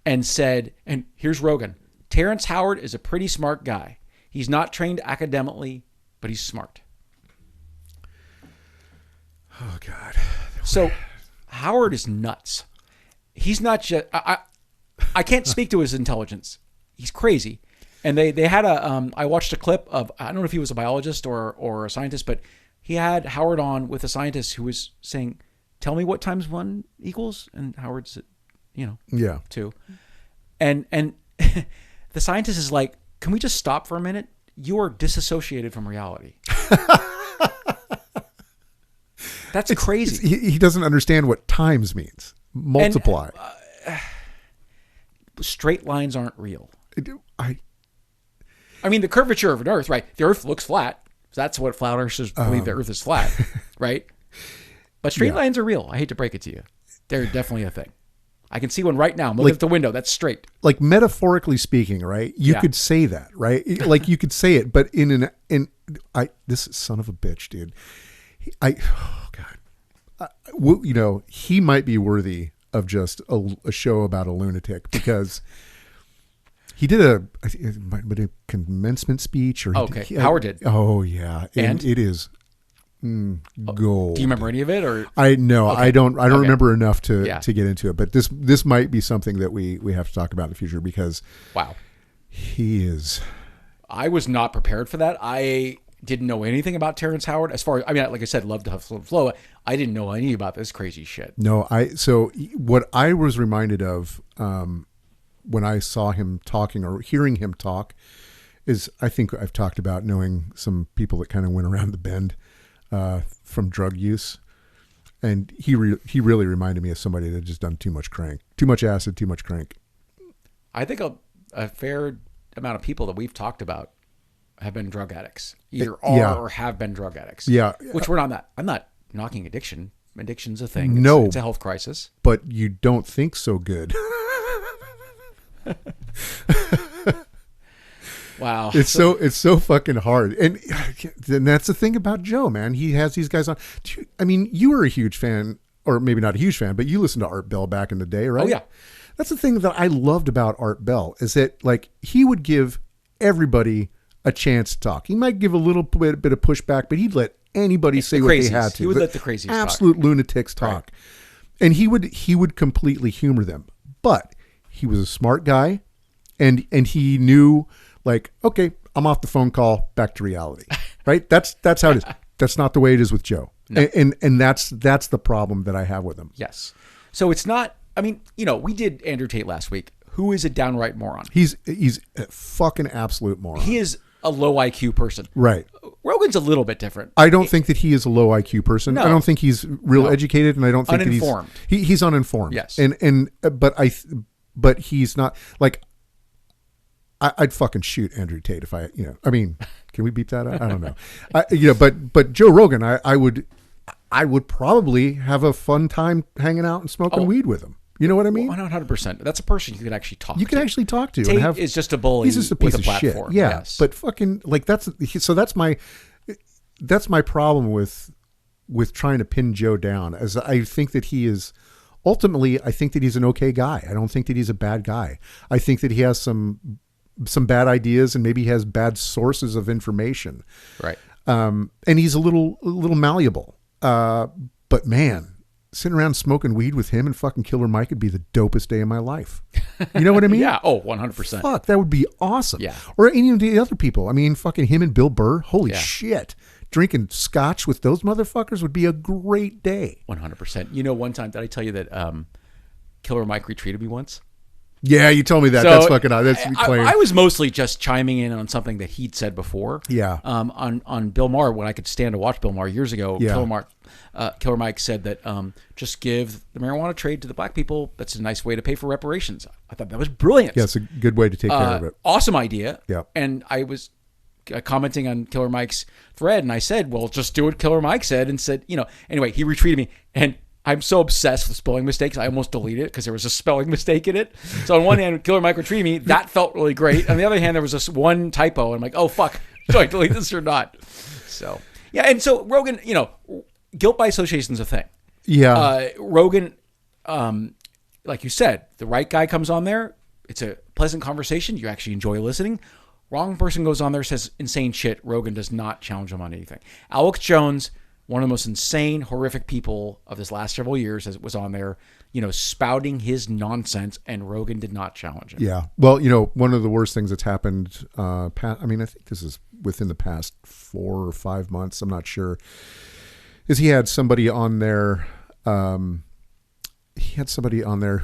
and said, and here's Rogan, Terrence Howard is a pretty smart guy. He's not trained academically, but he's smart. Oh, God. So Howard is nuts. He's not just, I can't speak to his intelligence. He's crazy. And they had I watched a clip of, I don't know if he was a biologist or a scientist, but he had Howard on with a scientist who was saying, tell me what times 1 equals. And Howard's, 2. And the scientist is like, can we just stop for a minute? You are disassociated from reality. That's crazy. He doesn't understand what times means. Multiply. Straight lines aren't real. I mean, the curvature of an Earth, right? The Earth looks flat. That's what flat earthers believe the Earth is flat, right? But straight lines are real. I hate to break it to you. They're definitely a thing. I can see one right now. I'm looking at the window. That's straight. Like metaphorically speaking, right? You could say that, right? Like you could say it, but this son of a bitch, dude. Oh God. He might be worthy of just a show about a lunatic because he did a commencement speech or Howard did. Oh yeah. And it is gold. Do you remember any of it or? I don't remember enough to get into it, but this might be something that we have to talk about in the future because wow. He is. I was not prepared for that. I didn't know anything about Terrence Howard. As far as, like I said, love to hustle and flow. I didn't know any about this crazy shit. No, so what I was reminded of when I saw him talking or hearing him talk is I think I've talked about knowing some people that kind of went around the bend from drug use. And he really reminded me of somebody that had just done too much crank, too much acid, too much crank. I think a fair amount of people that we've talked about have been drug addicts, either are or have been drug addicts. Yeah. Which we're not. I'm not knocking addiction. Addiction's a thing. It's a health crisis. But you don't think so good. Wow. It's so fucking hard. And that's the thing about Joe, man. He has these guys on. I mean, you were a huge fan, or maybe not a huge fan, but you listened to Art Bell back in the day, right? Oh, yeah. That's the thing that I loved about Art Bell is that like he would give everybody a chance to talk. He might give a little bit of pushback, but he'd let anybody say what they had to. He would let the crazies absolute talk. Lunatics talk. Right. And he would completely humor them. But he was a smart guy and he knew like, okay, I'm off the phone call, back to reality. Right? That's how it is. That's not the way it is with Joe. No. And that's the problem that I have with him. Yes. So it's not, I mean, we did Andrew Tate last week, who is a downright moron. He's a fucking absolute moron. He is a low IQ person. Right. Rogan's a little bit different. I don't think that he is a low IQ person. No. I don't think he's real educated, and I don't think uninformed. That he's uninformed. Yes. But he's not like I'd fucking shoot Andrew Tate if I mean, can we beep that out? I don't know. But Joe Rogan, I would probably have a fun time hanging out and smoking weed with him. You know what I mean? 100%. That's a person you could actually talk to. You can actually talk to. Tate is just a bully. He's just a piece with of shit. Yeah. Yes. But fucking like that's my problem with trying to pin Joe down, as I think that he is ultimately, I think that he's an okay guy. I don't think that he's a bad guy. I think that he has some bad ideas and maybe he has bad sources of information. Right. And he's a little malleable. But man, sitting around smoking weed with him and fucking Killer Mike would be the dopest day of my life. You know what I mean? Yeah. Oh, 100%. Fuck, that would be awesome. Yeah. Or any of the other people. I mean, fucking him and Bill Burr. Holy shit. Drinking scotch with those motherfuckers would be a great day. 100%. One time, did I tell you that Killer Mike retreated me once? Yeah, you told me that. So that's fucking odd. That's I was mostly just chiming in on something that he'd said before. Yeah. On Bill Maher, when I could stand to watch Bill Maher years ago, Yeah. Killer Mike said that just give the marijuana trade to the black people. That's a nice way to pay for reparations. I thought that was brilliant. Yeah, it's a good way to take care of it. Awesome idea. Yeah. And I was commenting on Killer Mike's thread, and I said, well, just do what Killer Mike said, and said, anyway, he retweeted me, and I'm so obsessed with spelling mistakes, I almost deleted it because there was a spelling mistake in it. So on one hand, Killer Mike retweeted me. That felt really great. On the other hand, there was this one typo, and I'm like, oh, fuck. Do I delete this or not? So, yeah. And so Rogan, guilt by association is a thing. Yeah. Rogan, like you said, the right guy comes on there. It's a pleasant conversation. You actually enjoy listening. Wrong person goes on there, says insane shit. Rogan does not challenge him on anything. Alex Jones, one of the most insane, horrific people of this last several years, was on there, spouting his nonsense, and Rogan did not challenge him. Yeah. Well, one of the worst things that's happened, I think this is within the past 4 or 5 months, I'm not sure, is he had somebody on there, who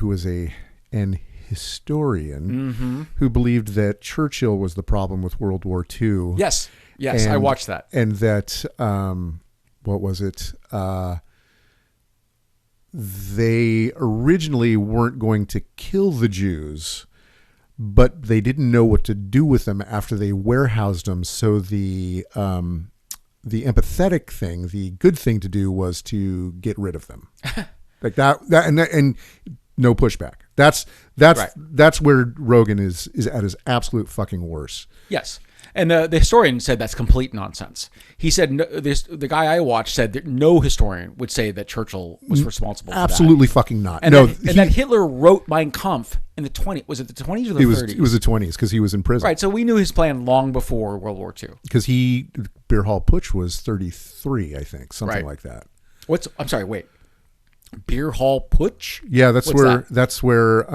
was an historian who believed that Churchill was the problem with World War II. Yes, I watched that. And that... what was it? They originally weren't going to kill the Jews, but they didn't know what to do with them after they warehoused them. So the empathetic thing, the good thing to do, was to get rid of them, like that and no pushback. That's right. That's where Rogan is at his absolute fucking worst. Yes. And the historian said that's complete nonsense. He said, the guy I watched said that no historian would say that Churchill was responsible for that. Absolutely fucking not. And that Hitler wrote Mein Kampf in the 20s. Was it the 20s or the 30s? It was the 20s because he was in prison. Right, so we knew his plan long before World War II. Because Beer Hall Putsch was 33, I think, something like that. I'm sorry, wait. Beer Hall Putsch? Yeah, that's where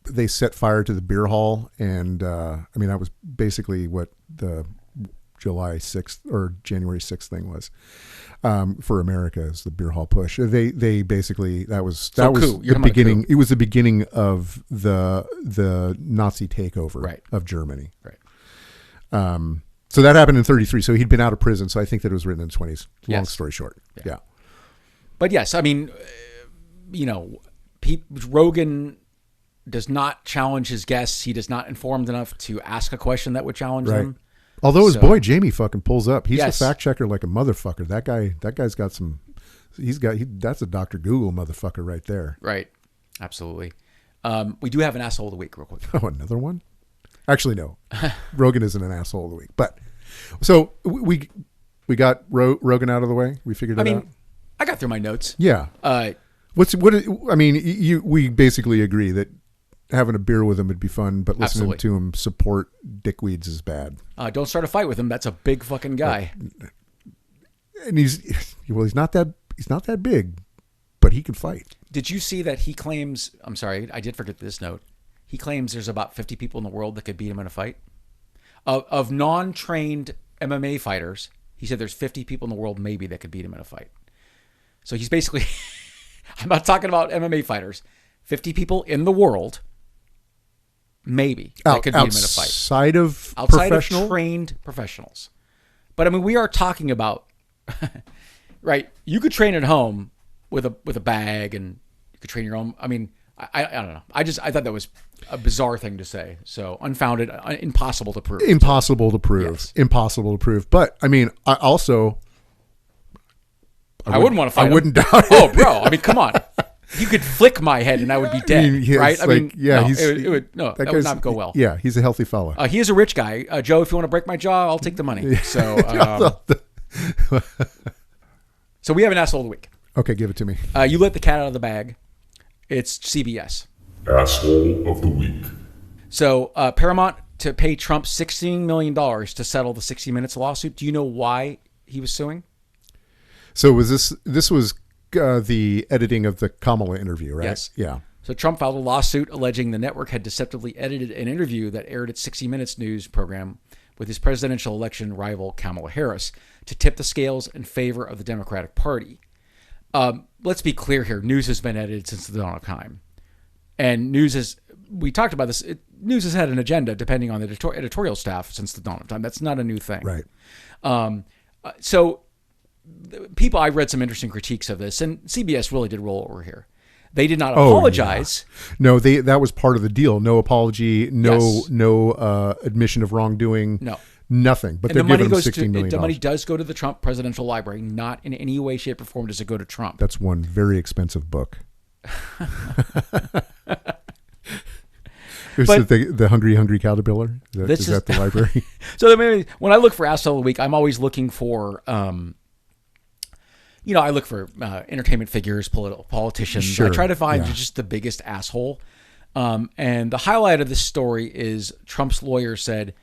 they set fire to the beer hall, and that was basically what the July 6th or January 6th thing was for America, is the Beer Hall Putsch. They basically that was the beginning. It was the beginning of the Nazi takeover of Germany. Right. So that happened in 33. So he'd been out of prison. So I think that it was written in the 20s. Long story short. Yeah. But yes, Rogan does not challenge his guests. He does not inform them enough to ask a question that would challenge them. Although his boy Jamie fucking pulls up. He's a fact checker like a motherfucker. That guy's got some. That's a Dr. Google motherfucker right there. Right. Absolutely. We do have an asshole of the week, real quick. Oh, another one? Actually, no. Rogan isn't an asshole of the week. But so we got Rogan out of the way. We figured it out. I got through my notes. Yeah. We basically agree that having a beer with him would be fun, but listening to him support dickweeds is bad. Don't start a fight with him. That's a big fucking guy. And he's not that big, but he can fight. Did you see that he claims, I'm sorry, I did forget this note. He claims there's about 50 people in the world that could beat him in a fight. Of non-trained MMA fighters, he said there's 50 people in the world maybe that could beat him in a fight. So he's basically, I'm not talking about MMA fighters, 50 people in the world maybe that could beat him in a fight. Outside of trained professionals. But we are talking about, right, you could train at home with a bag, and you could train your own. I don't know. I thought that was a bizarre thing to say. So unfounded, impossible to prove. Impossible to prove. Yes. Impossible to prove. But I wouldn't want to fight him. I wouldn't doubt it. Oh, bro. Come on. You could flick my head and I would be dead, right? That would not go well. Yeah, he's a healthy fella. He is a rich guy. Joe, if you want to break my jaw, I'll take the money. So, so we have an asshole of the week. Okay, give it to me. You let the cat out of the bag. It's CBS. Asshole of the week. So Paramount to pay Trump $16 million to settle the 60 Minutes lawsuit. Do you know why he was suing? So was this was the editing of the Kamala interview, right? Yes. Yeah. So Trump filed a lawsuit alleging the network had deceptively edited an interview that aired at 60 Minutes news program with his presidential election rival Kamala Harris to tip the scales in favor of the Democratic Party. Let's be clear here. News has been edited since the dawn of time. And news has we talked about this. News has had an agenda depending on the editorial staff since the dawn of time. That's not a new thing. Right. So people, I read some interesting critiques of this, and CBS really did roll over here. They did not apologize. Yeah. No, that was part of the deal. No apology, no admission of wrongdoing. No. Nothing. But they're giving him $16 million. The money does go to the Trump Presidential Library. Not in any way, shape, or form does it go to Trump. That's one very expensive book. The Hungry Caterpillar. Is that the library? So when I look for Asshole of the Week, I'm always looking for, I look for entertainment figures, politicians. Sure, I try to find just the biggest asshole. And the highlight of this story is Trump's lawyer said,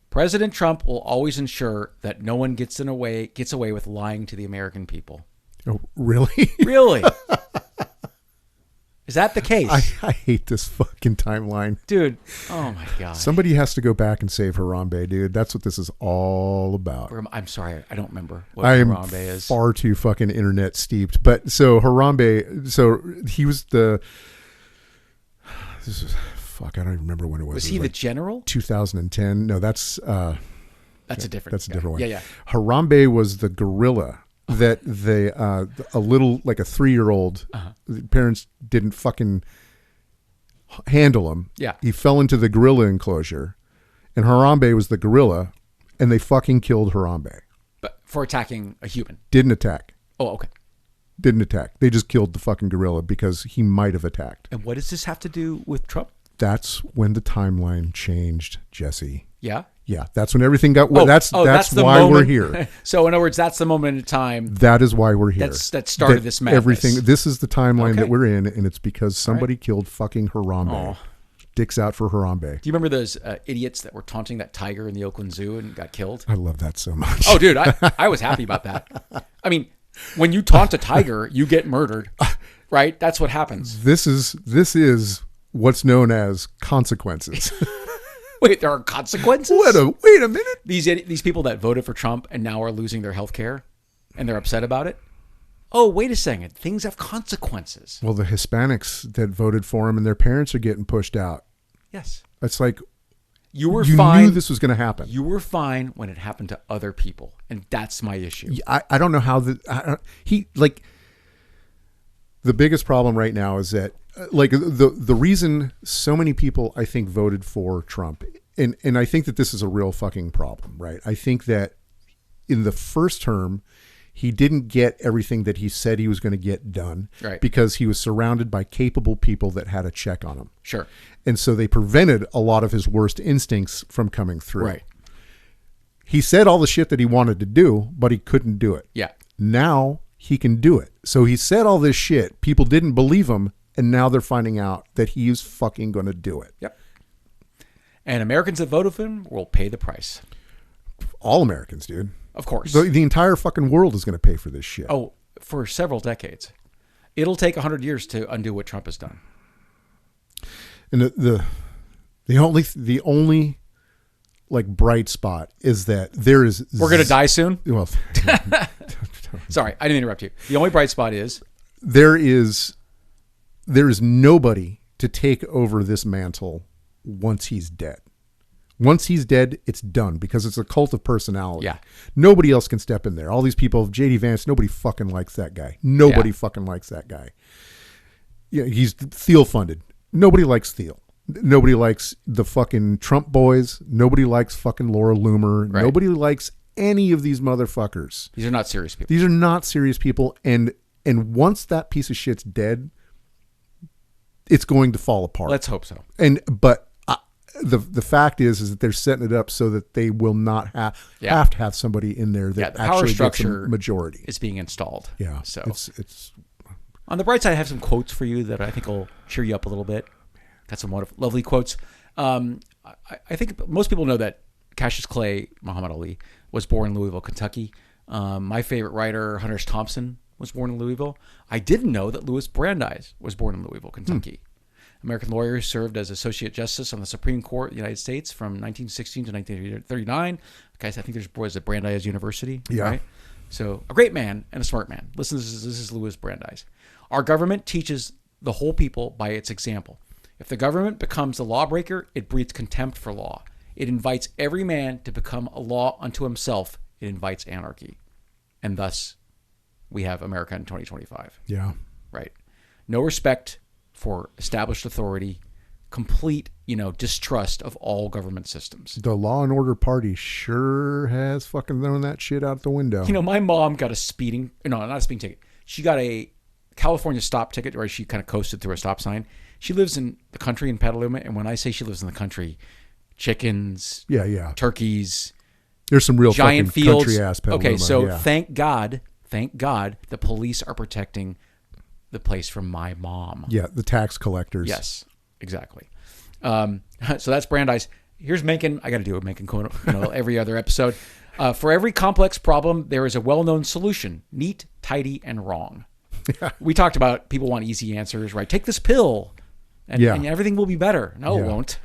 President Trump will always ensure that no one gets away with lying to the American people. Oh, really? Really? Is that the case? I hate this fucking timeline. Dude, oh my God. Somebody has to go back and save Harambe, dude. That's what this is all about. I'm sorry, I don't remember what Harambe is. Far too fucking internet steeped. But so Harambe, he was I don't even remember when it was. Was he the general? 2010. No, that's a different one. Yeah. Harambe was the gorilla that a 3-year-old parents didn't fucking handle him. Yeah. He fell into the gorilla enclosure, and Harambe was the gorilla, and they fucking killed Harambe. But for attacking a human. Didn't attack. Oh, okay. Didn't attack. They just killed the fucking gorilla because he might have attacked. And what does this have to do with Trump? That's when the timeline changed, Jesse. Yeah? Yeah, that's when everything got... that's why we're here. So, in other words, that's the moment in time... That is why we're here. That started this madness. This is the timeline that we're in, and it's because somebody killed fucking Harambe. Dicks out for Harambe. Do you remember those idiots that were taunting that tiger in the Oakland Zoo and got killed? I love that so much. Oh, dude, I was happy about that. I mean, when you taunt a tiger, you get murdered, right? That's what happens. This is what's known as consequences. Wait, there are consequences? Wait a minute. These people that voted for Trump and now are losing their health care and they're upset about it. Oh, wait a second. Things have consequences. Well, the Hispanics that voted for him and their parents are getting pushed out. Yes. It's like you knew this was going to happen. You were fine when it happened to other people, and that's my issue. I don't know how the biggest problem right now is that the reason so many people I think voted for Trump, and I think that this is a real fucking problem, right? I think that in the first term, he didn't get everything that he said he was going to get done, right? Because he was surrounded by capable people that had a check on him. Sure. And so they prevented a lot of his worst instincts from coming through. Right. He said all the shit that he wanted to do, but he couldn't do it. Yeah. Now he can do it. So he said all this shit. People didn't believe him. And now they're finding out that he's fucking going to do it. Yep. And Americans that voted for him will pay the price. All Americans, dude. Of course. The entire fucking world is going to pay for this shit. Oh, for several decades. It'll take 100 years to undo what Trump has done. And the only like bright spot is that there is... We're going to die soon? Well, sorry, I didn't interrupt you. The only bright spot is... There is nobody to take over this mantle once he's dead. Once he's dead, it's done because it's a cult of personality. Yeah. Nobody else can step in there. All these people, J.D. Vance, nobody fucking likes that guy. Nobody fucking likes that guy. Yeah, he's Thiel funded. Nobody likes Thiel. Nobody likes the fucking Trump boys. Nobody likes fucking Laura Loomer. Right. Nobody likes any of these motherfuckers. These are not serious people. These are not serious people. And once that piece of shit's dead, it's going to fall apart. Let's hope so. But the fact is that they're setting it up so that they will not have to have somebody in there that the actually power structure gets a majority. Is being installed. Yeah. So it's on the bright side, I have some quotes for you that I think will cheer you up a little bit. Got some wonderful, lovely quotes. I think most people know that Cassius Clay Muhammad Ali was born in Louisville, Kentucky. My favorite writer, Hunter S. Thompson, was born in Louisville. I didn't know that Louis Brandeis was born in Louisville, Kentucky. American lawyer who served as Associate Justice on the Supreme Court of the United States from 1916 to 1939. Guys, I think there was a Brandeis University, right? So a great man and a smart man. Listen, this is Louis Brandeis. Our government teaches the whole people by its example. If the government becomes the lawbreaker, it breeds contempt for law. It invites every man to become a law unto himself. It invites anarchy. And thus, we have America in 2025. Yeah. Right. No respect for established authority, complete, distrust of all government systems. The Law and Order Party sure has fucking thrown that shit out the window. My mom got not a speeding ticket. She got a California stop ticket where she kind of coasted through a stop sign. She lives in the country in Petaluma, and when I say she lives in the country, chickens, turkeys, there's some real giant fucking fields. country ass Petaluma. Okay, so thank God, the police are protecting the place from my mom. Yeah, the tax collectors. Yes, exactly. So that's Brandeis. Here's Mencken. I got to do a Mencken quote, every other episode. For every complex problem, there is a well-known solution: neat, tidy, and wrong. We talked about people want easy answers, right? Take this pill, and everything will be better. No, it won't.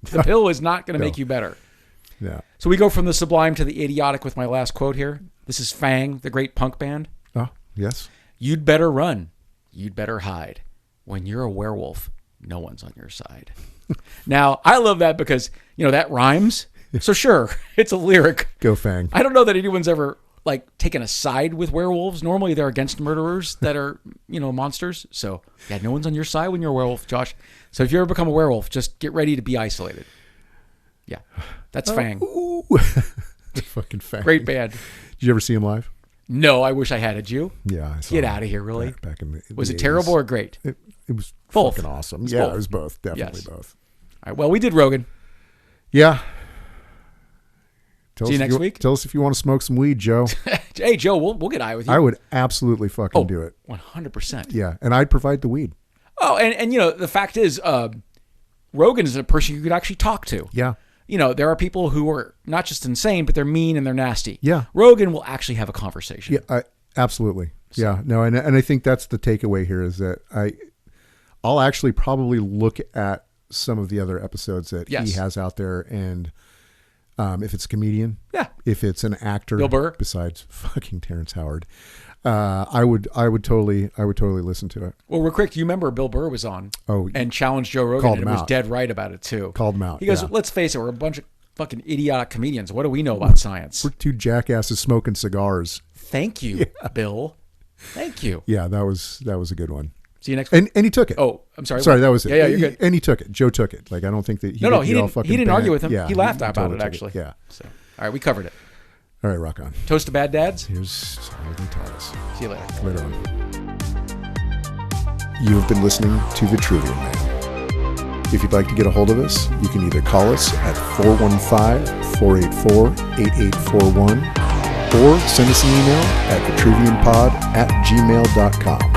The pill is not going to make you better. Yeah. So we go from the sublime to the idiotic with my last quote here. This is Fang, the great punk band. Oh, yes. You'd better run. You'd better hide. When you're a werewolf, no one's on your side. Now, I love that because, that rhymes. So sure, it's a lyric. Go Fang. I don't know that anyone's ever taken a side with werewolves. Normally they're against murderers that are, monsters. So no one's on your side when you're a werewolf, Josh. So if you ever become a werewolf, just get ready to be isolated. Yeah, that's Fang. Fucking Fang. Great band. Did you ever see him live? No, I wish I had. Did you? Yeah. I saw Get him out of here, really? Back in the Was it 80s. terrible or great? It was Both. fucking awesome. It It was both. Definitely both. All right. Well, we did Rogan. Yeah. See you next week. Tell us if you want to smoke some weed, Joe. Hey, Joe, we'll get high with you. I would absolutely fucking do it. 100%. Yeah, and I'd provide the weed. Oh, and the fact is, Rogan is a person you could actually talk to. Yeah. There are people who are not just insane, but they're mean and they're nasty. Yeah. Rogan will actually have a conversation. Yeah, absolutely. So. Yeah, no, and I think that's the takeaway here is that I'll actually probably look at some of the other episodes that he has out there, and if it's a comedian, if it's an actor, Bill Burr, besides fucking Terrence Howard, I would totally listen to it. Well, real quick, do you remember Bill Burr was on and challenged Joe Rogan and was dead right about it too. Called him out. He goes, let's face it, we're a bunch of fucking idiotic comedians. What do we know about science? We're two jackasses smoking cigars. Thank you, Bill. Thank you. Yeah, that was a good one. See you next week. And he took it. Oh, I'm sorry. Sorry, that was it. Yeah, you're good. And he took it. Joe took it. I don't think that he didn't argue with him. Yeah, he laughed about totally it, actually. Yeah. So, all right, we covered it. All right, rock on. Toast to bad dads. Here's how they taught us. See you later. Later on. You have been listening to The Trivial Man. If you'd like to get a hold of us, you can either call us at 415-484-8841 or send us an email at thetriviumpod@gmail.com.